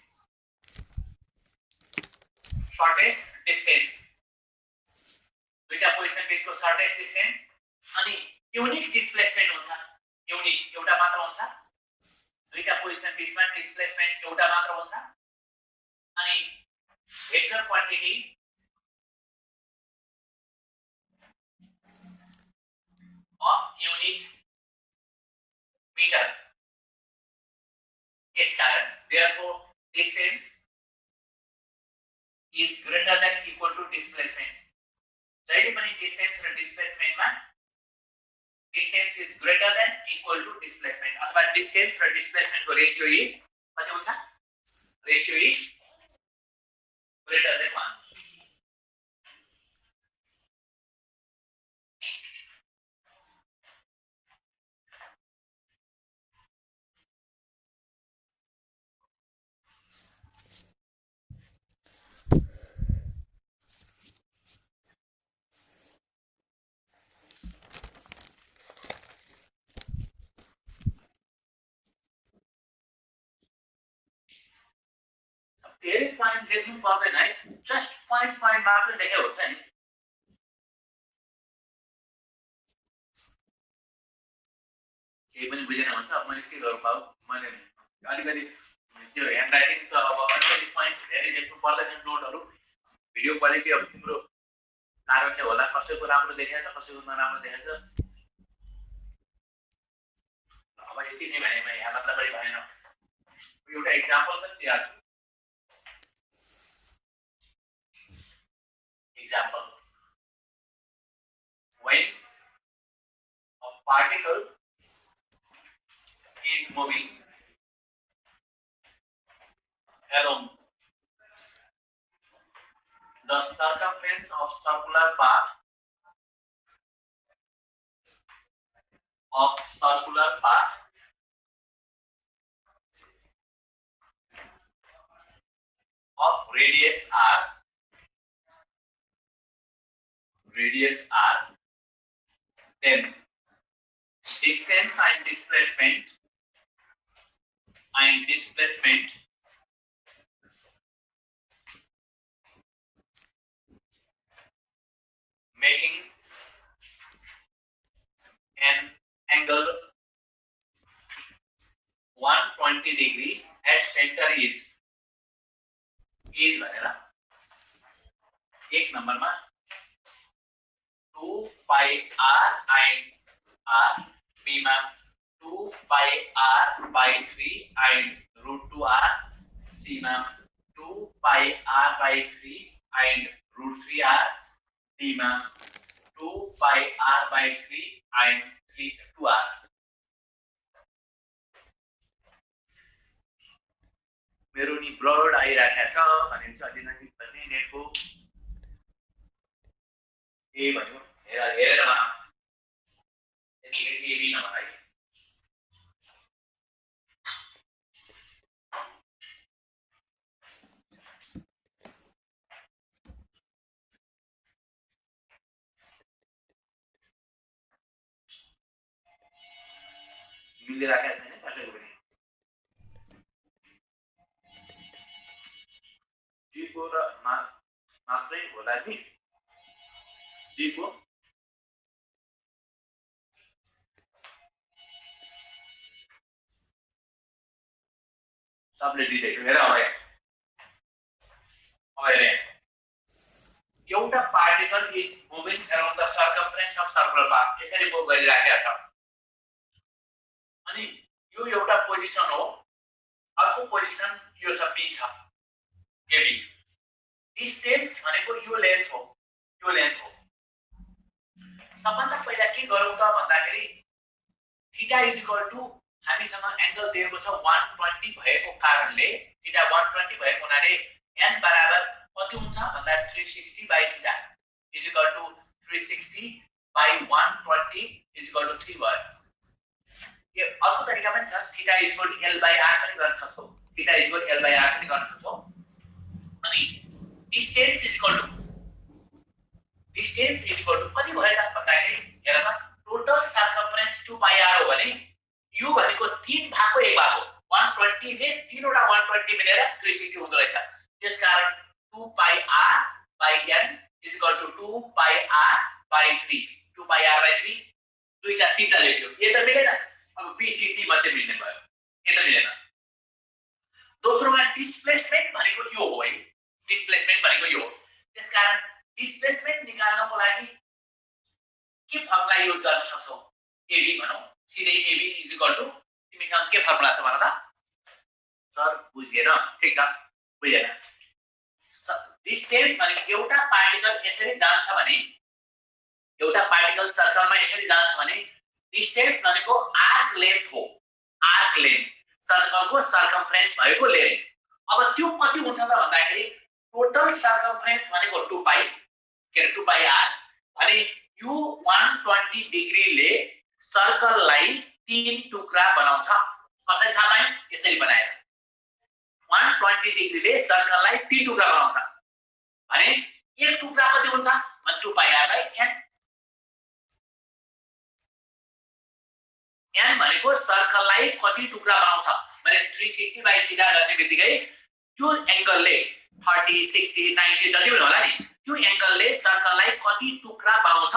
Speaker 1: दुईटा पोजिसन बीचको शॉर्टेस्ट डिस्टेंस अनि यूनिक डिस्प्लेसमेन्ट हुन्छ यूनिक एउटा मात्र हुन्छ दुईटा पोजिसन बीचमा डिस्प्लेसमेन्ट एउटा मात्र हुन्छ अनि vector quantity of unit meter is current. Therefore, distance is greater than equal to displacement. जहिले पनि distance र displacement मा distance is greater than equal to displacement अथवा distance र displacement को ratio is कति हुन्छ ratio is greater than 1. धेरै पॉइंट लेख्नु पर्दैन है जस्ट पॉइंट मात्र लेखे हुन्छ नि केही पनि बुझेन भन्छ अब मैले के गरौँ बाबु मैले अलिकति त्यो ह्यान्ड राइटिङ त अब अलिकति पॉइंट धेरै लेख्नु पर्दैन नोटहरु भिडियो क्वालिटी अब तिम्रो कारणले होला कसैको राम्रो देखाएको छ कसैको नराम्रो देखाएको छ अब यति नै भने यहाँ मात्र बढी भएन एउटा एक्जाम्पल पनि दिइहाल्छु example when a particle is moving along the circumference of circular path of radius r, then distance and displacement making an angle 120 degree at center is भनेर एक नम्बरमा 2 pi r and r, b मा 2 pi r by 3 and root 2 r, c मा 2 pi r by 3 and root 3 r, d मा 2 pi r by 3 and 2 r. मेरो नि blood आइराखेको छ भने चाहिँ अलि नजिक बस्ने नेटको ए भन्यो हेरेर भन यतिकै एबी नभन है मिलिराखेको छैन कसैको पनि जीको र मात्रै होला नि जीको सबले दिएको हेर अब हेरे एउटा particle is moving around the circumference of circular path यसरी मुभ गरिराखेको छ अनि यो एउटा पोजिसन हो अर्को पोजिसन यो छ बी छ एबी डिस्टेन्स भनेको यो लेन्थ हो सबभन्दा पहिला के गरौँ त भन्दाखेरि थीटा इज इक्वल टु हामीसँग एंगल दिएको छ 120 भएको कारणले थीटा 120 भएको हुनाले n बराबर कति हुन्छ भन्दा 360 by theta is equal to 360 by 120 is equal to 3 भयो यो अर्को तरिका पनि छ theta is equal to l by r पनि गर्न सक्छौ theta is equal to l by r पनि गर्न सक्छौ अनि डिस्टेन्स इज इक्वल टु कति भयो त भन्दाखेरि हेर त टोटल सर्कमफ्रेन्स 2 पाइ r हो भने यो भनेको 3 भागको 1 भाग हो 120 ले 3 वटा 120 मिलेर 360 हुँदो रहेछ त्यसकारण 2 pi r by n is equal to 2 pi r by 3 2 pi r by 3 दुईटा तीनटा लेख्यो यो त मिलेन अब BCD मध्ये मिल्ने भयो यो त मिलेन दोस्रोमा डिस्प्लेसमेन्ट भनेको यो हो है त्यसकारण डिस्प्लेसमेन्ट निकाल्नको लागि के फर्मुला युज गर्न सक्छौ AB भनौं सिधै AB इज इक्वल टु तिमीसँग के फर्मुला छ भन त सर बुझेन ठीक छ बुझेन डिस्टेन्स भनेको एउटा पार्टिकल यसरी जान्छ भने एउटा पार्टिकल सर्कलमा यसरी जान्छ भने डिस्टेन्स भनेको आर्क लेन्थ हो सर्कलको सर्कमफ्रेन्स भएको लेन्थ अब त्यो कति हुन्छ त भन्दाखेरि टोटल सर्कमफ्रेन्स भनेको 2 पाइ के 2 पाइ r भने यो 120 डिग्रीले सर्कललाई 3 टुक्रा बनाउँछ कसरी थाहा पाए यसरी बनाएर 120 डिग्रीले सर्कललाई 3 टुक्रा बनाउँछ भने एक टुक्रा कति हुन्छ भने 2 pi r by n n भनेको सर्कललाई कति टुक्रा बनाउँछ भने 360 बाइ थीटा गर्ने बित्तिकै त्यो एंगलले 30 60 90 जति पनि होला नि त्यो एंगलले सर्कललाई कति टुक्रा बनाउँछ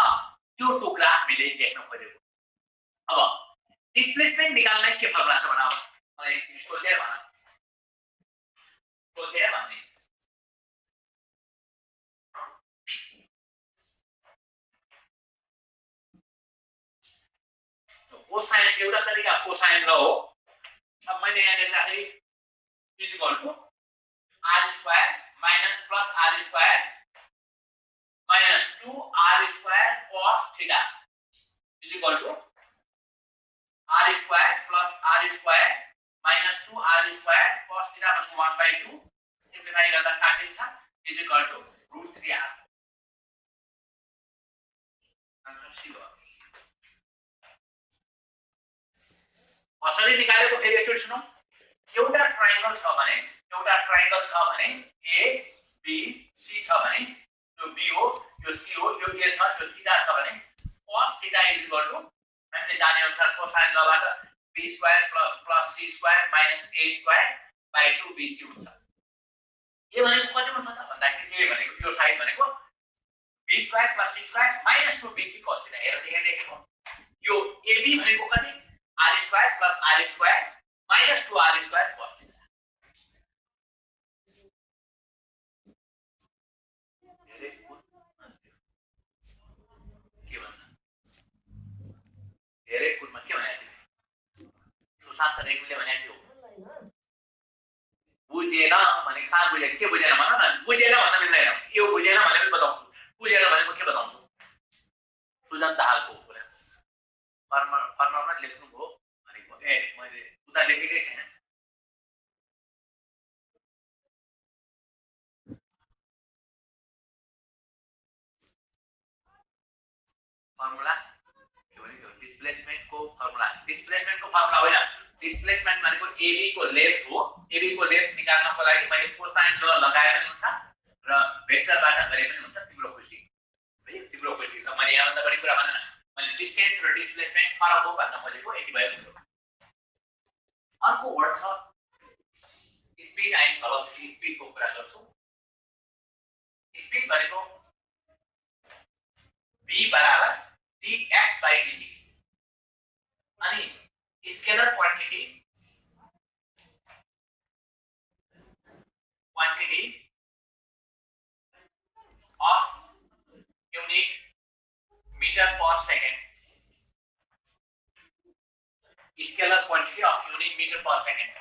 Speaker 1: त्यो टुक्रा हामीले लेख्न पर्यो अब डिस्प्लेसमेन्ट निकाल्न के फर्मुला छ भन मलाई सोचेर भन्ने कोसाइन एउटा तरिका कोसाइन ल हो अब मैले यहाँ लेख्दाखेरि is equal to r square minus plus r square minus 2r square cos theta is equal to r square plus r square minus 2r square cos theta भनेको 1/2 सिम्प्लिफाई गर्दा काटिन्छ is equal to √3r answer C हो। कसरी निकालेको फेरि एकचोटि सुनौ। एउटा ट्रायंगल छ भने ए बी सी छ भने यो बी हो यो सी हो यो ए छ यो थीटा छ भने cos theta is equal to हामीले जाने अनुसार कोसाइन लबाट b square plus c square minus a square by 2bc हुन्छ। ए भनेको कति हुन्छ त भन्दाखेरि ए भनेको यो साइड भनेको b square plus c square minus 2bc cos theta हेर देखेको यो ab भनेको कति r square plus r square minus 2r square cos theta. धेरै कुनमा के भने तिमी सुशान्त रेग्मीले भने थियो बुझेन भने कहाँ बुझेन के बुझेन भन न बुझेन भन्न मिल्दैन यो बुझेन भने पनि बताउँछु बुझेन भनेको के बताउँछु सुजन दाहालको कुरा फर्ममा लेख्नु भो भनेको ए मैले उता लेखेकै छैन फर्मुला के भनेको डिस्प्लेसमेन्ट को फर्मुला होइन डिस्प्लेसमेन्ट भनेको AB को लेन्थ हो AB को लेन्थ निकाल्नको लागि मैले कोसाइन ल लगाए पनि हुन्छ र भेक्टरबाट गरे पनि हुन्छ तिम्रो खुसी है तिम्रो खुसी त मैले यहाँ भन्दा बढी कुरा भनेन मैले डिस्टेन्स र डिस्प्लेसमेन्ट फरक हो भन्न खोजेको यति भयो। अर्को वर्ड छ स्पीड एन्ड भेलोसिटी स्पीड को कुरा गर्छु। स्पीड भनेको v बराबर dx by dt अनि scalar quantity of unit meter per second scalar quantity of unit meter per second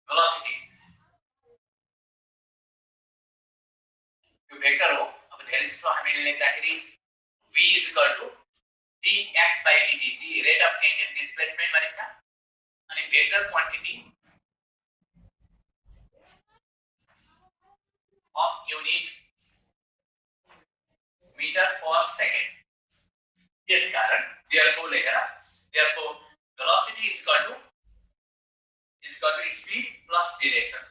Speaker 1: velocity यो भेक्टर हो। अब धेरै जसो हामीले लेख्दाखेरि v is equal to dx by dt the rate of change in displacement भनिन्छ अनि vector quantity of unit meter per second यस कारण therefore लेखेर therefore velocity is equal to speed plus direction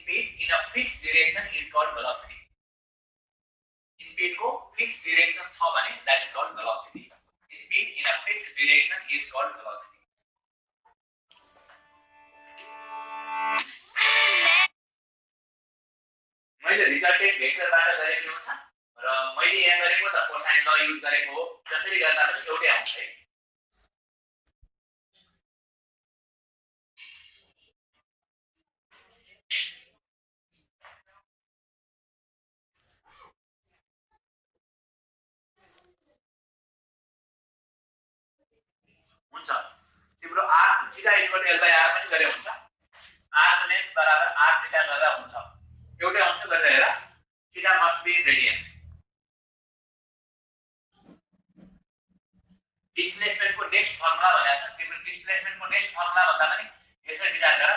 Speaker 1: speed in a fixed direction is called velocity speed को fixed direction छ भने that is called velocity speed in a fixed direction is called velocity मैले resulted भेक्टरबाट गरेको हुन्छ र मैले यहाँ गरेको त कोसाइन ल युज गरेको हो जसरी गर्दा पनि एउटै आउँछ है। हुन्छ तिम्रो r theta equal l by r पनि गरे हुन्छ r को लेन्थ बराबर r थीटा गर्दा हुन्छ एउटै आउँछ गरेर हेर theta must be radian displacement को नेक्स्ट फर्मुला भनेको छ तिम्रो डिस्प्लेसमेन्ट को नेक्स्ट फर्मुला भन्दा पनि यसरी विचार गर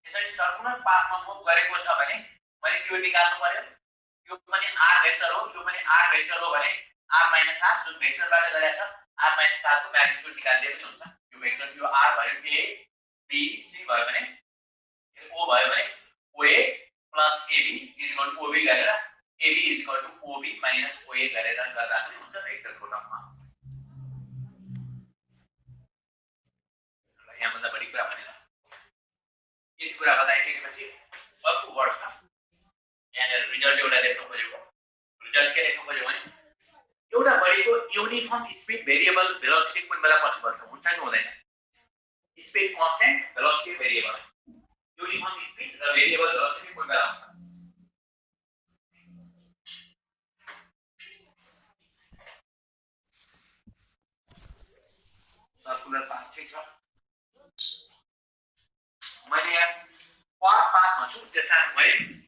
Speaker 1: यसरी सर्कुलर पाथमा मुभ गरेको छ भने मैले त्यो निकाल्नु पर्यो यो पनि r भेक्टर हो यो पनि r भेक्टर हो भने r - r जुन भेक्टरबाट गरेछ r - r को म्याग्निट्युड निकाल्दै पनि हुन्छ यो भेक्टर यो r भयो a b c भयो भने o भयो भने oa plus ab is equal to ob गरेर ab is equal to ob minus oa गरेर गर्दा पनि हुन्छ भेक्टरको टर्ममा। यहाँ भन्दा बढी कुरा भनेन यति कुरा बताइसकेपछि अर्को वर्ड छ यहाँ रिजल्ट एउटा लेख्नु खोजेको रिजल्ट के लेख्नु खोजेको भने एउटा बढीको युनिफर्म स्पीड भेरिएबल भेलोसिटी कुन बेला पोसिबल छ हुन्छ कि हुँदैन speed constant velocity variable uniform speed र वेरिएबल भेलोसिटी कुन बेला हुन्छ सर्कुलर पाथ ठीक छ त्यस कारण when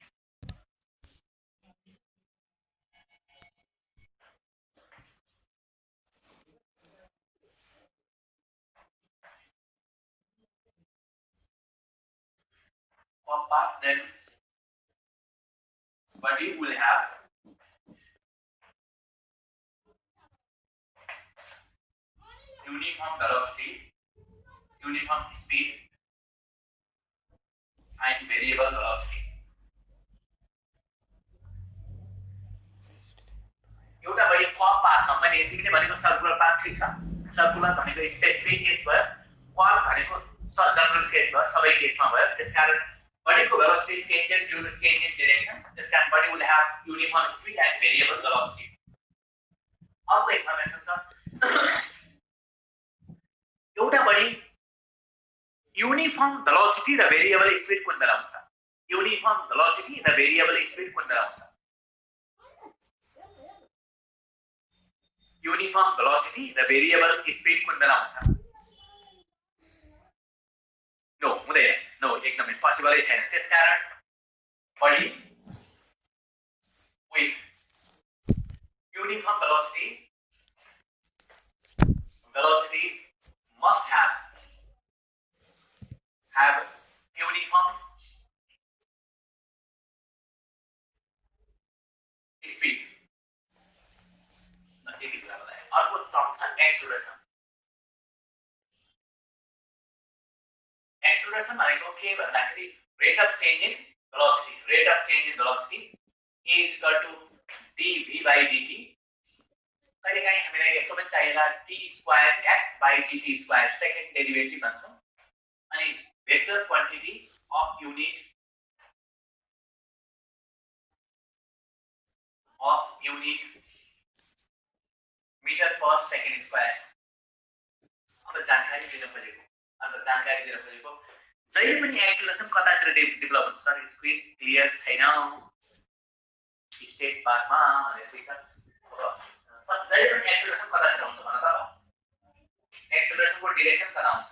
Speaker 1: compact then body will have uniform velocity, uniform speed and variable velocity. एउटा बडी कर्व पाथमा पनि यतिले भनेको सर्कुलर पाथ ठीक छ सर्कुलर भनेको स्पेसिफिक केस भयो कर्व भनेको जनरल केस भयो सबै केसमा भयो त्यसकारण बडीको velocity changes due to change in direction त्यसकारण body will have uniform speed and variable velocity अर्को इन्फर्मेसन छ एउटा बडी युनिफर्म भेलोसिटी र भेरिएबल स्पिड कुन बेला हुन्छ युनिफर्म भेलोसिटी र भेरिएबल स्पिड कुन बेला हुन्छ uniform velocity र variable speed कुन बेला हुन्छ नो हुँदैन नो एकदमै पोसिबलै छैन त्यसकारण body with uniform velocity must have uniform speed अर्को टर्म छ एक्सेलरेसन एक्सेलरेसन भनेको के भन्दाखेरि rate of change in velocity a is equal to dv by dt कहिलेकाहीँ हामीलाई यस्तो पनि चाहिएला d square x by dt square second derivative भन्छौं अनि vector quantity of unit metre per second square अब जानकारी दिन खोजेको जहिले पनि एक्सेलरेसन कतातिर डेभलप हुन्छ सर स्क्रिन क्लियर छैन स्टेट पाथमा भनेर ठीक छ सब जहिले पनि एक्सेलरेसन कतातिर हुन्छ भन त एक्सेलरेसनको डाइरेक्सन कता हुन्छ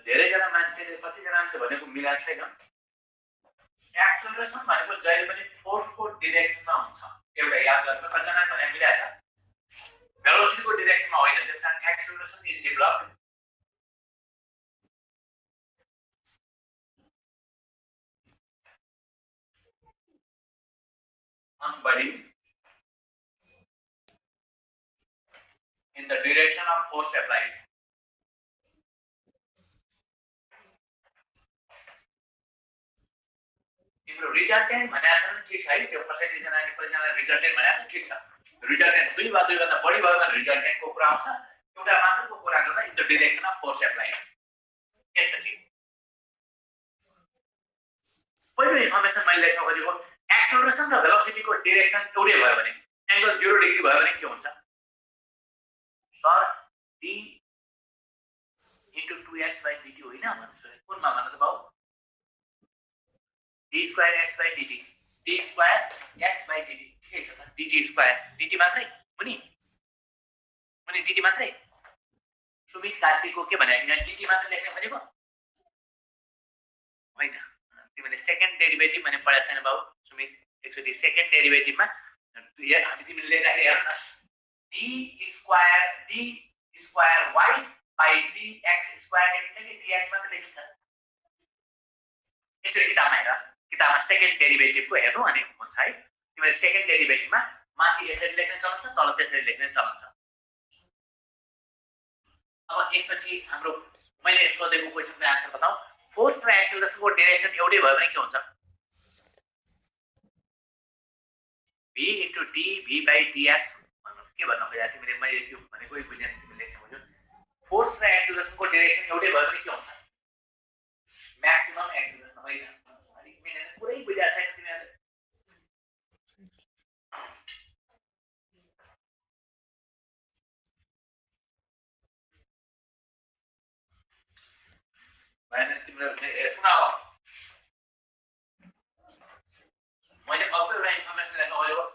Speaker 1: धेरै जना मान्छेले कति जनाले भनेको मिलाएको छैन एक्सेलरेसन भनेको जहिले पनि फोर्सको डाइरेक्सनमा हुन्छ एउटा याद गर्नु कति जनाले भने मिलाएको छ भेलोसिटीको डाइरेक्सनमा होइन त्यसकारण acceleration is developed on body in the direction of force applied तिम्रो रिजल्टेन्ट भनेको छ ठीक छ है त्यो कसैले जनाले कसैजनाले रिजल्टेन्ट भनेको छ ठीक छ रिजल्टेन्ट दुई भन्दा बढी भयो भने रिजल्टेन्टको कुरा आउँछ एउटा मात्रको कुरा गर्दा in the direction of force applied त्यसपछि पहिलो इन्फर्मेसन मैले लेख्न खोजेको एक्सेलरेसन र भेलोसिटीको डाइरेक्सन एउटै भयो भने एंगल 0 डिग्री भयो भने के हुन्छ सर d * 2x / dt होइन भन्नुस् कुनमा भन्न त बाउ d square x by dt के छ त dt स्क्वायर dt मात्रै मुनि dt मात्रै सुमित कार्तिकको के भने यहाँ dt मात्रै लेख्न खोजेको होइन तिमीले सेकेन्ड डेरिभेटिभ भने पढाएको छैन बाउ सुमित एकचोटी सेकेन्ड डेरिभेटिभमा हामी तिमीले लेख्दाखेरि हेर न d square y by dx square लेखिन्छ कि dx मात्रै लेखिन्छ एकचोटी किताबमा हेर किताबमा सेकेन्ड डेरिभेटिभको हेर्नु अनि हुन्छ है तिमीले सेकेन्ड डेरिभेटिभमा माथि यसरी लेख्न चलन छ तल त्यसरी लेख्न चलन छ अब यसपछि हाम्रो मैले सोधेको क्वेशनको आन्सर बताऊ फोर्स र एक्सेलरेसनको डाइरेक्सन एउटै भयो भने के हुन्छ v * dv by dx के भन्न खोजेको थिए मैले त्यो भनेको बुझेन तिमीले लेख्नु खोज्यो फोर्स र एक्सेलरेसनको डाइरेक्सन एउटै भयो भने के हुन्छ म्याक्सिमम एक्सेलरेसन होइन अलिक मिनेट पुरै बुझाएको छैन तिमीहरुले मैले अर्को एउटा इन्फर्मेसन लेख्नु भयो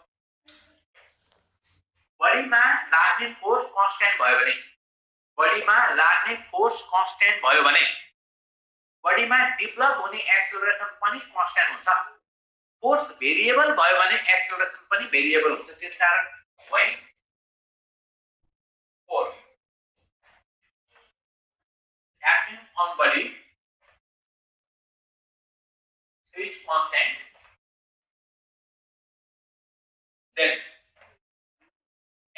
Speaker 1: बडीमा लाग्ने फोर्स कन्स्ट्यान्ट भयो भने बडीमा लाग्ने फोर्स कन्स्ट्यान्ट भयो भने बडीमा डेभलप हुने एक्सेलरेसन पनि कन्स्ट्यान्ट हुन्छ फोर्स भेरिएबल भयो भने एक्सेलरेसन पनि भेरिएबल हुन्छ त्यसकारण when force acting on body is constant then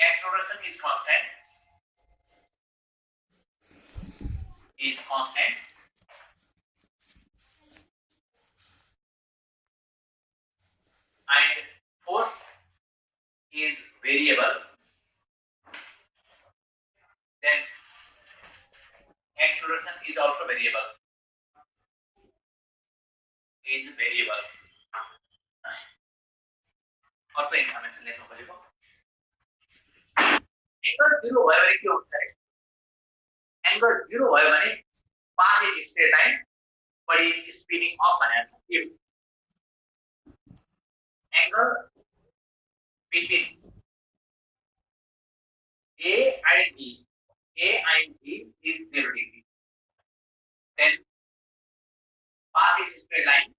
Speaker 1: acceleration is constant and force is variable then acceleration is also variable और पे इन्फॉर्मेशन लेख्नु परेको एंगल 0 भयो भने के हुन्छ रे एंगल 0 भयो भने path is straight line body is spinning up भनेको छ if angle between A and B is 0 degree. Then path is straight line.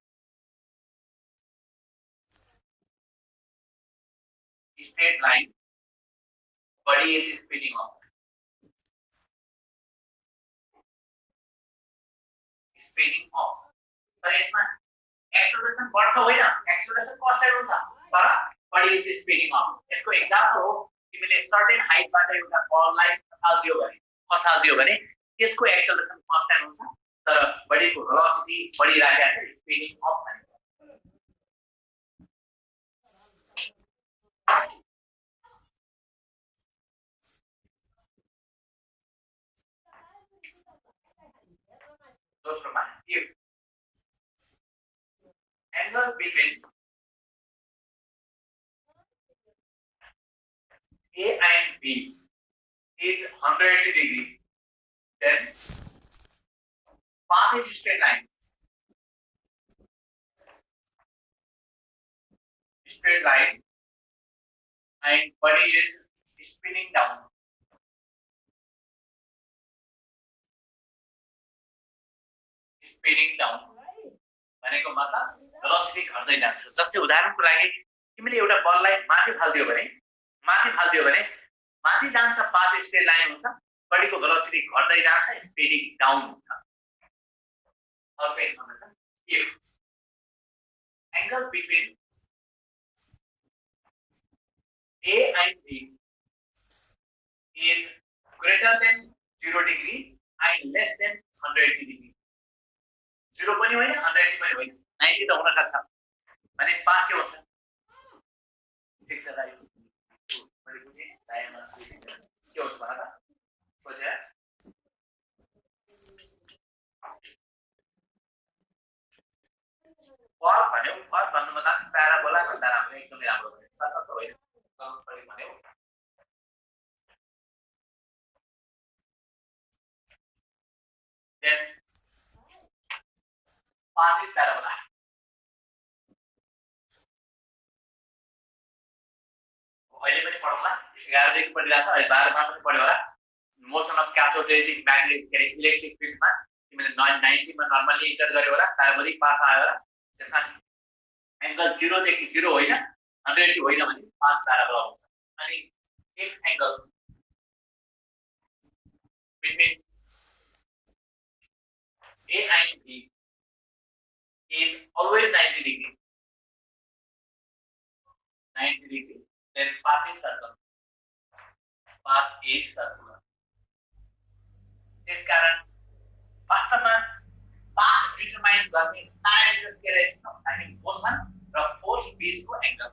Speaker 1: Straight line. Body is spinning off. Spinning off. तर यसमा एक्सेलरेसन बढ्छ होइन acceleration constant हुन्छ तर body is spinning of यसको example हो तिमीले सर्टेन हाइटबाट एउटा बललाई खसाल्दियो भने त्यसको एक्सेलरेसन कन्स्टेन्ट हुन्छ तर बडीको भेलोसिटी बढिरहेको छ स्पिनिङ अफ भनिन्छ दोस्रोमा if angle between A and B is 180 degree, then path is straight line. Straight line and body is spinning down. Spinning down. भनेको मतलब भेलोसिटी घट्दै जान्छ जस्तै उदाहरणको लागि तिमीले एउटा बललाई माथि फाल्दियो भने माथि जान्छ पाथ स्ट्रेट लाइन हुन्छ बडीको भेलोसिटी घट्दै जान्छ स्पिडिङ डाउन हुन्छ अर्को information if angle between A and B is greater than 0 degree and less than 180 degree 0 पनि होइन 180 पनि होइन 90 त हुन सक्छ भने पाथ के हुन्छ ठीक छ राइट मैले बुझे दायाँमा के हुन्छ भन त सोचे पर भन्नु मतलब प्याराबोला भन्दा राम्रो एकदमै राम्रो भयो सतत होइन गलत परे भन्यो then path is parabola अहिले पनि पढौँला 11 देखि पढिरहेको छ अहिले 12 मा पनि पढ्यो होला motion of cathode rays in magnetic electric फिल्डमा तिमीले 90 मा नर्मली इन्टर गर्यो होला प्याराबोलिक पाथ आयो होला त्यसमा एंगल 0 देखि 0 होइन 180 होइन भने पाथ प्याराबोला हुन्छ अनि if angle between A and B is always 90 degree. 90 degree. Then path is circular. इस कारण वास्तवमा path determine गर्ने प्यारामिटर्स के रहेछ भने मोसन र फोर्स बीचको एंगल.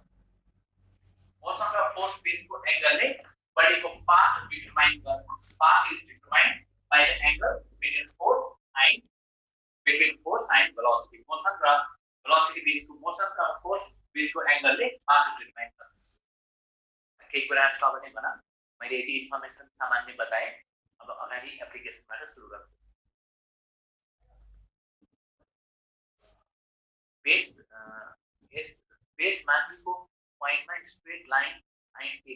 Speaker 1: मोसन र फोर्स बीचको एंगलले बडीको path determine गर्छ. Path is determined by the angle between force and velocity. Motion र velocity बीचको मोसन र फोर्स बीचको एंगलले path determine गर्छ. केही कुरा छ भने भन मैले यति इन्फर्मेसन सामान्य बताए अब अगाडि एप्लिकेसनबाट सुरु गर्छु बेस बेस माथिको पोइन्टमा स्ट्रेट लाइन एन्ड के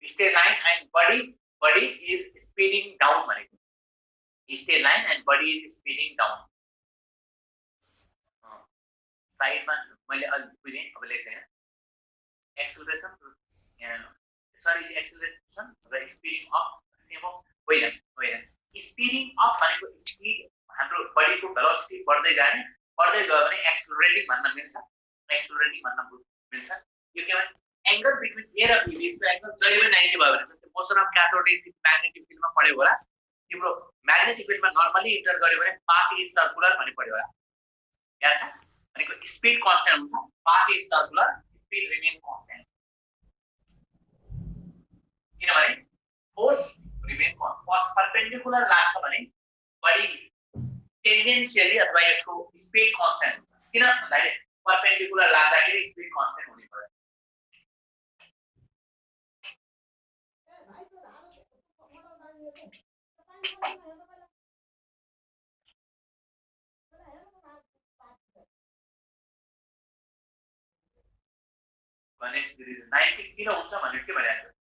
Speaker 1: straight line and body is speeding down भनेको straight line and body is speeding down साइडमा मैले अलि बुझेँ अब लेख्दैन एक्सेलरेसन र स्पिडिङ अप सेम अप होइन स्पिडिङ अप भनेको स्पिड हाम्रो बडीको भेलोसिटी बढ्दै गयो भने एक्सेलरेटिङ भन्न मिल्छ यो के भने एंगल बिट्विन ए र बी बीचको एंगल जहिले पनि 90 भयो भने जस्तै मोसन अफ क्याथोडिक म्याग्नेटिक फिल्डमा पढ्यो होला तिम्रो म्याग्नेटिक फिल्डमा नर्मली इन्टर गर्यो भने पाथ इज सर्कुलर भनि पढ्यो होला याद छ भनेको स्पिड कन्स्ट्यान्ट हुन्छ path is circular speed remain constant किनभने फोर्स रिमेन कन्स्ट्यान्ट परपेन्डिकुलर लाग्छ भने बडी टेन्जेन्शियली अथवा यसको स्पिड कन्स्ट्यान्ट हुन्छ किन भन्दाखेरि परपेन्डिकुलर लाग्दाखेरि स्पिड कन्स्ट्यान्ट हुने पर्यो गणेश गिरी 90 किन हुन्छ भने के भनिरहेको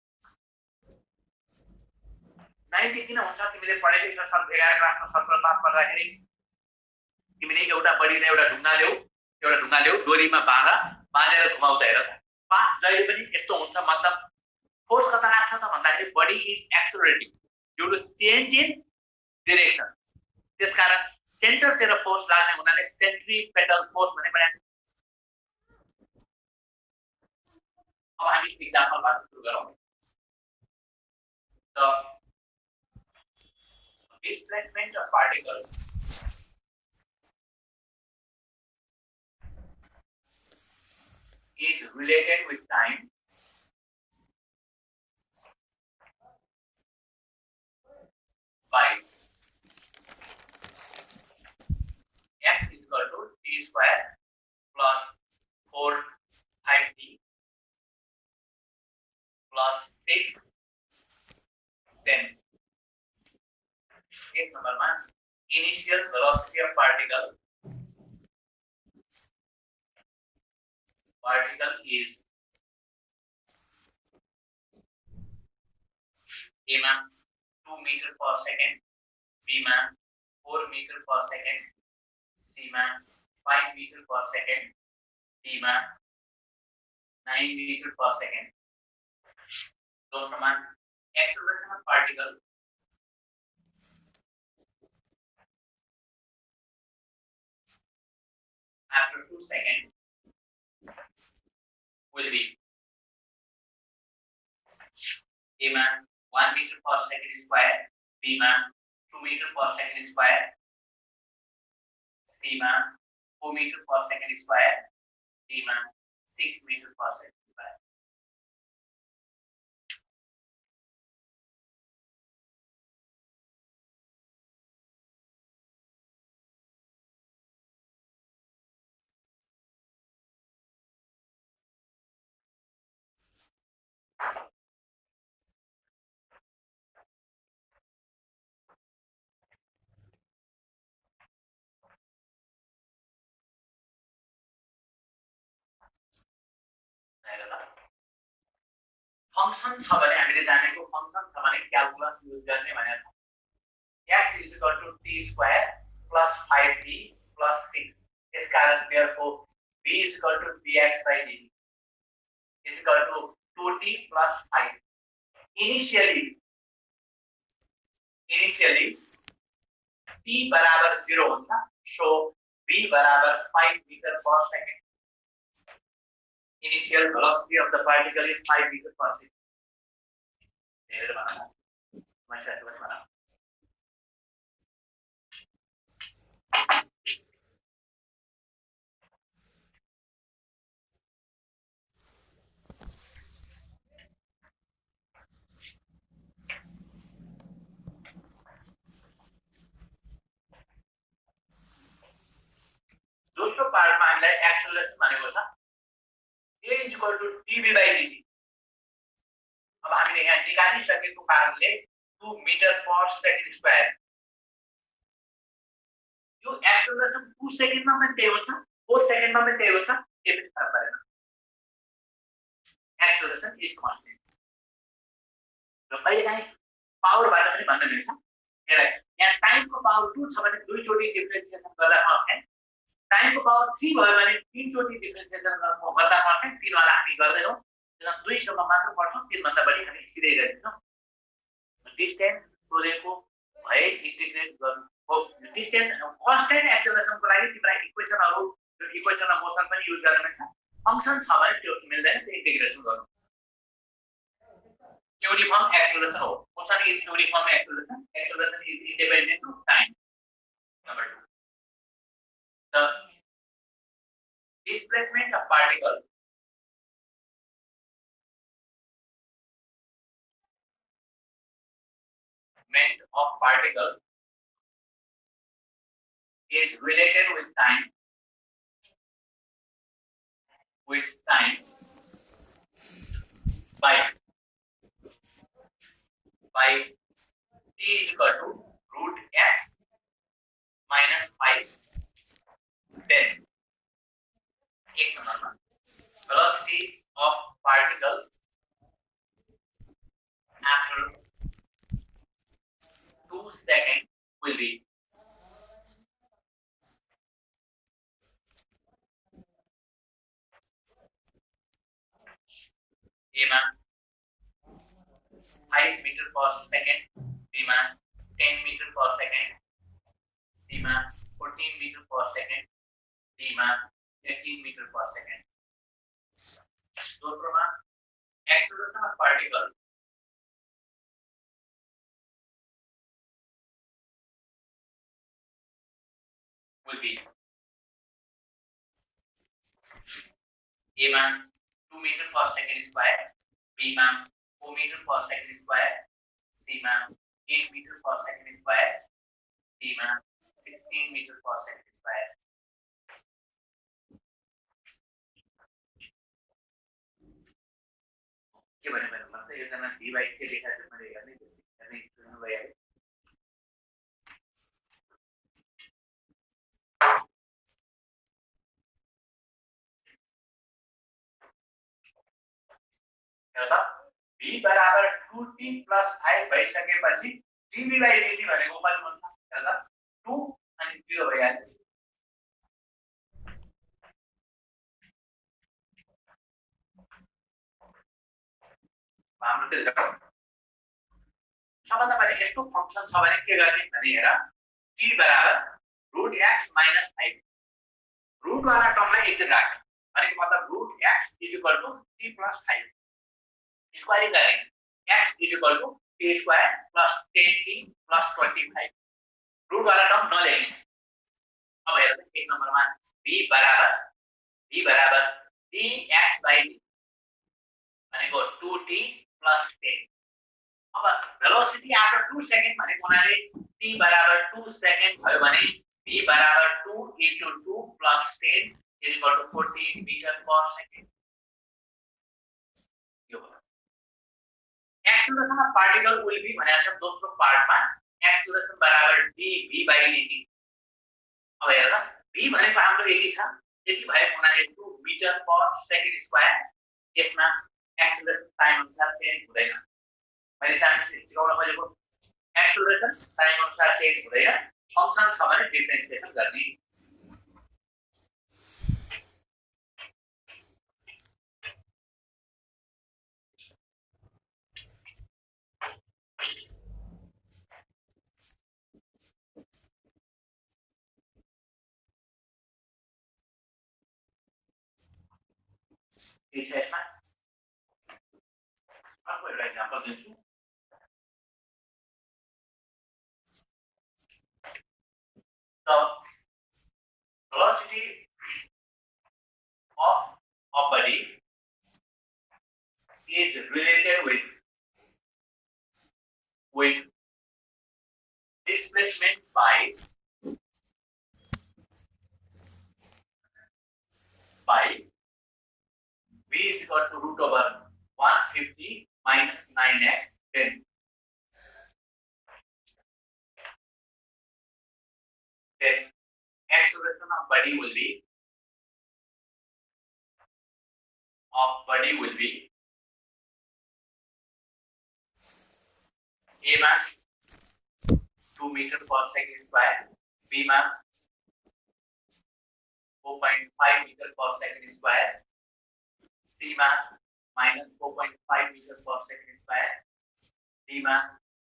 Speaker 1: 90 किन हुन्छ तिमीले पढेकै छ सब 11 क्लासमा सर्कल पाथ गर्दाखेरि तिमीले एउटा बडीले एउटा ढुङ्गा ल्याऊ डोरीमा बाँधेर घुमाउँदा हेर त पाथ जहिले पनि यस्तो हुन्छ मतलब फोर्स कता लाग्छ त भन्दाखेरि body is accelerating due to change in direction त्यसकारण सेन्टरतिर फोर्स लाग्ने हुनाले सेन्ट्रिपेटल फोर्स भने पनि अब हामी एक्जाम्पलबाट सुरु गरौँ the displacement of particles is related with time by x is equal to t square plus 4/5t plus 6 then एक नंबरमा initial velocity of particle is a मा 2 मीटर पर सेकेन्ड बी मा 4 मीटर पर सेकेन्ड सी मा 5 metre per second D मा 9 metre per second दोस्रोमा acceleration of particle after 2 seconds will be A man 1 meter per second square, B man 2 meter per second square, C man 4 meter per second square, D man 6 meter per second square. Function छ भने हामीले जानेको function छ भने क्याल्कुलस use गर्ने भनेको छ x is equal to t square plus 5t plus 6 त्यसकारण therefore b is equal to dx by dt is equal to 2t plus 5 initially t बराबर 0 हुन्छ so b बराबर 5 meter per second initial velocity of the particle is 5 meter per second. दोस्रो पार्टमा हामीलाई acceleration भनेको छ A is equal to dv by dt. अब हामीले यहाँ निकालिसकेको कारणले 2 मिटर पर सेकेन्ड स्क्वायर यो एक्सेलरेसन 2 सेकेन्डमा पनि त्यही हुन्छ 4 सेकेन्डमा पनि त्यही हुन्छ के पनि फरक परेन एक्सेलरेसन इज कन्स्टेन्ट र कहिलेकाहीँ पावरबाट पनि भन्न मिल्छ हेर यहाँ टाइमको पावर 2 छ भने दुईचोटी डिफरेन्सिएसन गर्दा कन्स्टेन्ट टाइमको पावर 3 भयो भने तीनचोटी डिफरेन्सिएसन गर्दा कन्स्टेन्ट 3 वाला हामी गर्दैनौँ त्यसमा 2 सम्म मात्र पढ्छौँ 3 भन्दा बढी हामी सिधै गरिदिन्छौँ डिस्टेन्स सोधेको भए इन्टिग्रेट गर्नु हो डिस्टेन्स कन्स्टेन्ट एक्सेलरेसनको लागि तिमीलाई इक्वेसनहरु यो इक्वेसन र मोसन पनि युज गर्न मिल्छ फंक्सन छ भने त्यो मिल्दैन त्यो इन्टिग्रेसन गर्नुपर्छ यूनिफॉर्म एक्सेलरेशन हो motion is uniform acceleration is independent of time number 2 the displacement of particle is related with time by t is equal to root x minus 5 10 एक नंबर में velocity of particle after 2 seconds will be A man 5 meter per second, B man 10 meter per second, C man 14 meter per second, D man 13 meter per second. दोनों में acceleration of particle will be A man 2 meter per second square, B man 4 meter per second square, C man 8 meter per second square, D man 16 meter per second square. के भने मैले भन्दा एकजना D by के लेखा चाहिँ मैले हेर्ने त्यसै हेर्ने सुन्नु भयो है हेर्दा b बराबर 2t + 5 भइसकेपछि dv बाइ dt भनेको कति हुन्छ हेर्दा 2 अनि 0 भइहाल्यो हाम्रो त्यो जाऊ सबभन्दा पहिले यस्तो फंक्सन छ भने के गर्ने भने हेर t बराबर √x - 5 रूट वाला टर्मलाई एकतिर राख्ने भनेको मतलब √x = t + 5 स्क्वायरिङ गर्ने x = t² + 10t + 25 रूट वाला टर्म नलेख्ने अब हेर त एक नम्बरमा b बराबर dx / d भनेको 2t + 10 अब भेलोसिटी आफ्टर 2 सेकेन्ड भनेको हुनाले t बराबर 2 सेकेन्ड भयो भने v बराबर 2 * 2 + 10 = 14 मिटर पर सेकेन्ड यो हो acceleration of particle will be भनेको छ दोस्रो पार्टमा एक्सेलरेशन बराबर dv / dt अब हेर v भनेको हाम्रो यति छ यति भएको हुनाले 2 मिटर पर सेकेन्ड स्क्वायर यसमा एक्सेलरेशन टाइम अनुसार चेन्ज हुँदैन मैले चान्स सिकाउन खोजेको एक्सेलरेशन टाइम अनुसार चेन्ज हुँदैन फंक्सन छ भने डिफरेन्सिएसन गर्ने यसमा अर्को एउटा एक्जाम्पल दिन्छु the velocity of a body is related with displacement by v is equal to √150 minus 9x 10 then acceleration of body will be of body will be A मा 2 meter per second square, B मा 4.5 meter per second square, C मा minus 4.5 meter per second square, D मा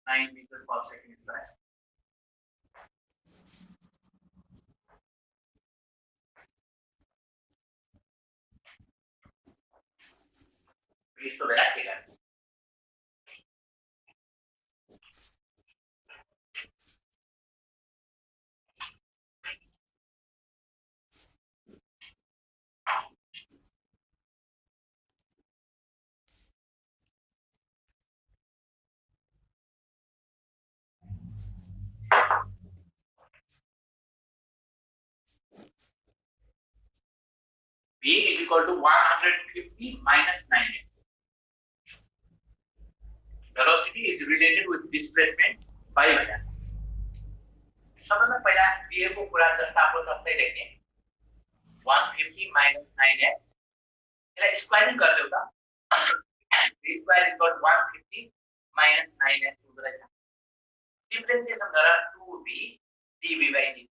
Speaker 1: 9 meter per second square. यस्तो बेला के गर्ने B is equal to 150 minus 9x. Velocity is related with displacement by mass. सबभन्दा पहिला B को कुरा जस्ताको जस्तै लेख्ने 150 minus 9x. यसलाई स्क्वायरिङ गर्दियौ त B square is equal to 150 minus 9x हुँदो रहेछ. डिफरेन्सिएसन गर 2B dV by dt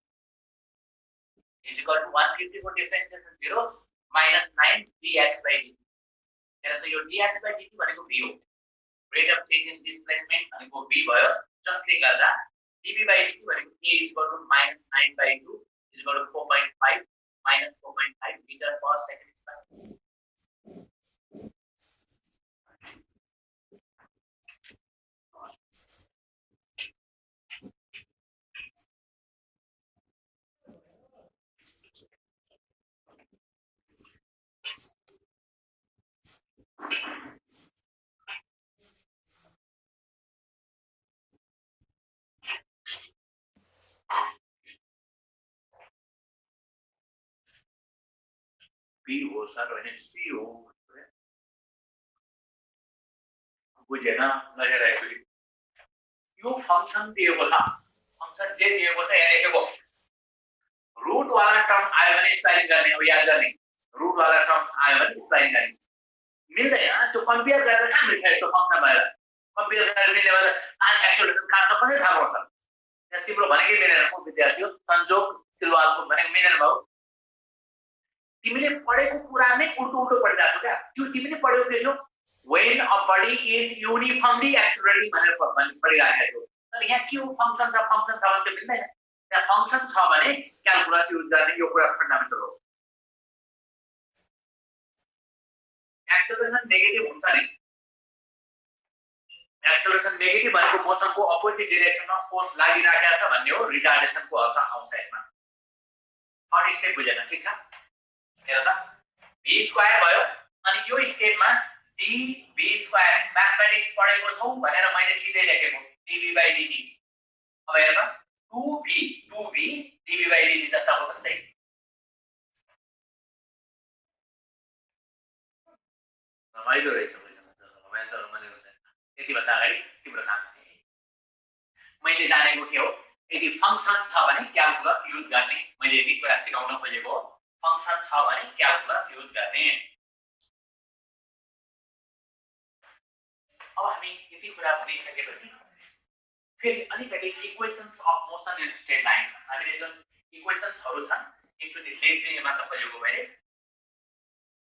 Speaker 1: is equal to 150 को differentiation 0 minus 9 dx by dt. हेर त यो dx by dt भनेको v हो. Rate of change in displacement भनेको v भयो. जसले गर्दा dv by dt भनेको a is equal to minus 9 by 2 is equal to 4.5 minus 4.5 meter per second square. B हो सर भने C हो बुझेन नहेरेको यो फंक्शन दिएको छ फंक्शन जे दिएको छ यहाँ लेखेको रुट वाला टर्म आयो भने स्क्वायरिङ गर्ने हो याद गर्ने रुट वाला टर्म्स आयो भने स्क्वायरिङ गर्ने मिल्दैन त्यो कम्पेयर गरेर कहाँ मिल्छ यस्तो फंक्शन भएर कम्पेयर गरेर मिल्ने भएर एक्चुअली कहाँ छ कसरी थाहा पाउँछ यहाँ तिम्रो भनेकै मिलेन को विद्यार्थी हो संजोग सिलवालको भनेको मिलेन भयो तिमीले पढेको कुरा नै उल्टो पढिरहेछौ क्या त्यो तिमीले पढेको के थियो when a body is uniformly accelerating भनेर पढिरहेको थियो तर यहाँ के हो फंक्शन छ भने त्यो मिल्दैन त्यहाँ फंक्शन छ भने क्याल्कुलस युज गर्ने यो कुरा फन्डामेन्टल हो एक्सेलरेसन नेगेटिभ हुन्छ नि एक्सेलरेसन नेगेटिभ भनेको मोसनको अपोजिट डाइरेक्सनमा फोर्स लागिराखेको छ भन्ने हो रिटार्डेसनको अर्थ आउँछ यसमा थर्ड स्टेप बुझेन ठीक छ हेर त v स्क्वायर भयो अनि यो स्टेपमा dv स्क्वायर म्याथमेटिक्स पढेको छौ भनेर मैले सिधै लेखेको dv by dt अब हेर त 2v dv by dt जस्ताको जस्तै रमाइलो रहेछ रमाइलो त रमाइलो हुन्छ यति भन्दा अगाडि तिम्रो काम मैले जानेको के हो यदि फंक्शन छ भने क्याल्कुलस युज गर्ने मैले यति कुरा सिकाउन खोजेको हो फंक्शन छ भने क्याल्कुलस युज गर्ने अब हामी यति कुरा भनिसकेपछि फेरि अलिकति equations of motion in straight line हामीले जुन इक्वेशन्सहरु छन् एकचोटी लेख्ने मात्र खोजेको मैले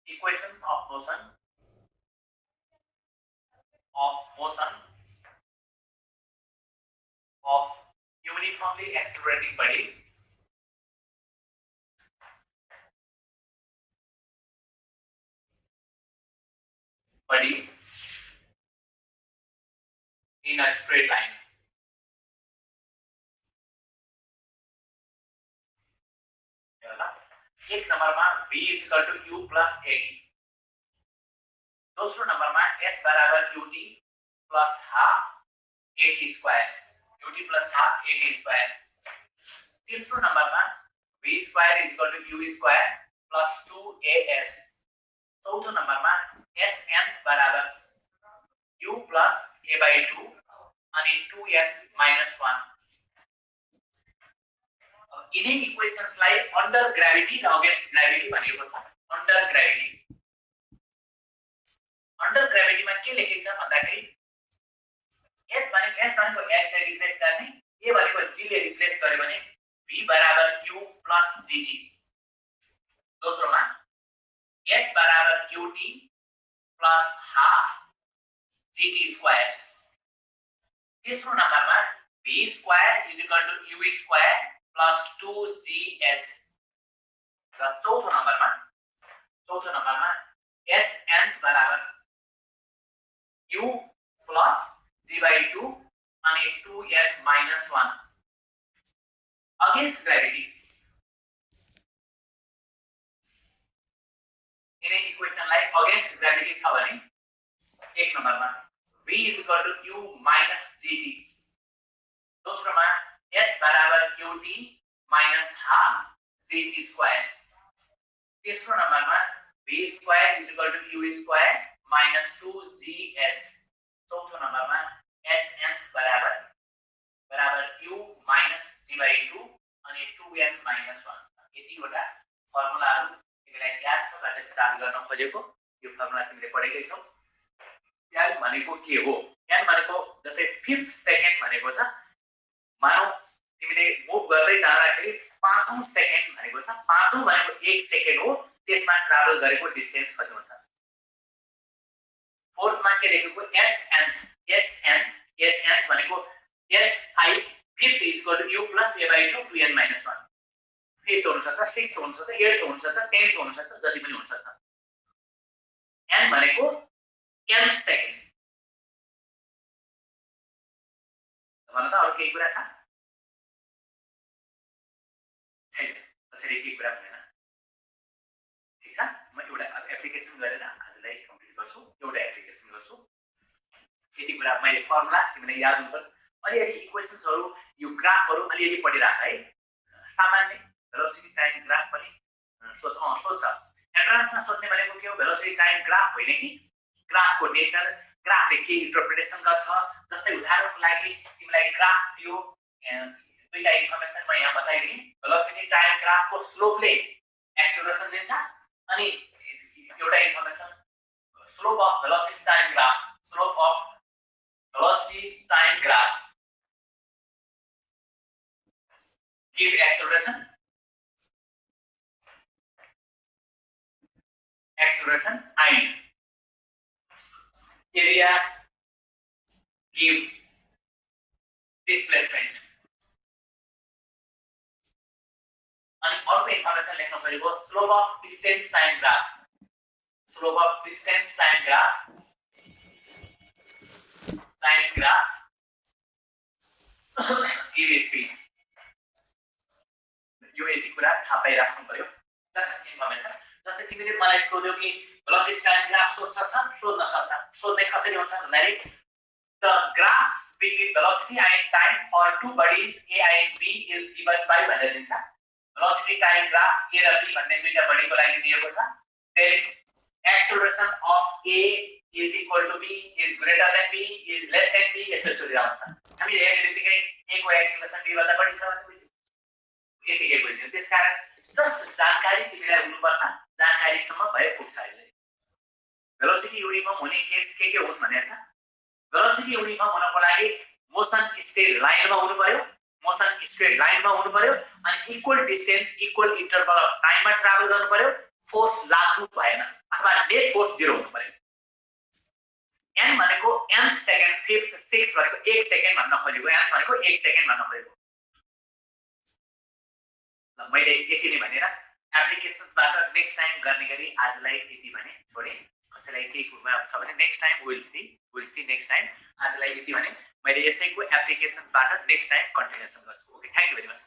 Speaker 1: equations of motion of uniformly accelerating body in a straight line. एक नंबरमा v is equal to u plus at. दूसरो नंबरमा s बराबर ut plus half at square. ut plus half at square. तीसरो नंबरमा v square is equal to u square plus 2as. चौथो नंबरमा sn बराबर u plus a by 2 अनि 2n minus 1. यिनी इक्वेशन्सलाई under gravity र against gravity भनेको छ. Under gravity के लेखिन्छ भन्दाखेरि h भनेको s भनेको s ले रिप्लेस गर्ने, a भनेको g ले रिप्लेस गर्यो भने v बराबर u प्लस gt। दोस्रोमा s बराबर ut plus half gt square. तेस्रो नम्बरमा v square is equal to u square plus 2gh। र चौथो नम्बरमा h nth बराबर u प्लस g/2 अनि 2n minus 1 अगेंस्ट ग्रेविटी। यिनै इक्वेसनलाई अगेंस्ट ग्रेविटी छ भने एक नम्बरमा v is equal to u minus gt। दोस्रोमा h बराबर ut minus half gt square. तेस्रो नम्बरमा v square is equal to u square minus 2gh। चौथो नम्बरमा h nth बराबर u minus g/2 अनि 2n minus 1। यतिवटा फर्मुलाहरु तिमीलाई याद छ बाट स्टार्ट गर्न खोजेको। यो फर्मुला तिमीले पढेकै छौ। n भनेको के हो? n भनेको जस्तै 5th सेकेन्ड भनेको छ, मानौ तिमीले मुभ गर्दै जाँदाखेरि 5औं सेकेन्ड भनेको छ, 5औं भनेको 1 सेकेन्ड हो, त्यसमा ट्राभल गरेको डिस्टेन्स कति हुन्छ? फोर्थ मा के लेखेको s nth भनेको s5 5th is equal to u plus a/2 2n minus 1। 5th हुन सक्छ, 6th हुन सक्छ, 8th हुन सक्छ, 10th हुन सक्छ, जति पनि हुन सक्छ। n भनेको n सेकेन्ड। भन त अरु केही कुरा छ? छैन। कसरी के कुरा भनेन? ठीक छ, म एउटा एप्लिकेसन गरेर आजलाई कम्प्लिट गर्छु। एउटा एप्लिकेसन गर्छु। यति कुरा मैले फर्मुला तिमीलाई याद हुनुपर्छ। अलिअलि इक्वेशन्सहरु यो ग्राफहरु अलिअलि पढिराख है। सामान्य भेलोसिटी टाइम ग्राफ पनि सोच। एन्ट्रान्समा सोध्ने भनेको के हो? भेलोसिटी टाइम ग्राफ होइन कि ग्राफको नेचर, ग्राफले के इन्टरप्रिटेसन गर्छ। जस्तै उदाहरणको लागि तिमीलाई ग्राफ दियो, दुईटा इन्फर्मेसन म यहाँ बताइदिए। भेलोसिटी टाइम ग्राफको स्लोपले एक्सेलरेसन दिन्छ अनि एउटा information slope of velocity time graph, slope of velocity time graph give acceleration and area give displacement। अनि अर्को इन्फर्मेसन लेख्न खोजेको slope of distance time graph, slope of distance time graph give speed। यो यति कुरा थाहा पाइराख्नु पर्यो। Just information. जस्तै तिमीले मलाई सोध्यौ कि भेलोसिटी टाइम ग्राफ सोध्न सक्छ। सोध्ने कसरी हुन्छ भन्दाखेरि the graph between velocity and time for two bodies a and b is given by भनेर दिन्छ। भेलोसिटी टाइम ग्राफ a र b भन्ने दुईटा बडीको लागि दिएको छ। then acceleration of a is equal to b is greater than b is less than b यस्तो सूत्र आउँछ। हामी हेर्ने बित्तिकै a को एक्सेलरेसन b भन्दा बढी छ भने बुझ्यौ, यतिकै बुझ्यौ। त्यसकारण जस्ट जानकारी तिमीलाई हुनुपर्छ, जानकारीसम्म भए पुग्छ। अहिले भेलोसिटी युनिफर्म हुने केस के हुन् भनेछ। भेलोसिटी युनिफर्म हुनको लागि मोसन स्ट्रेट लाइनमा हुनु पर्यो, अनि equal distance equal interval of टाइममा ट्राभल गर्नु पर्यो, फोर्स लाग्नु भएन अथवा नेट फोर्स 0 हुनु पर्यो। n भनेको nth सेकेन्ड, 5th, 6th भनेको 1 सेकेन्ड भन्न खोजेको, nth भनेको 1 सेकेन्ड भन्न खोजेको। ल मैले यति नै भनेर एप्लिकेशन्सबाट नेक्स्ट टाइम गर्ने गरी आजलाई यति भने छोडे। कसैलाई केही कुरा छ भने next time will see next time. आजलाई यति भने मैले यसैको एप्लिकेशनबाट नेक्स्ट टाइम कन्टिन्युसन गर्छु। Okay, thank you very much.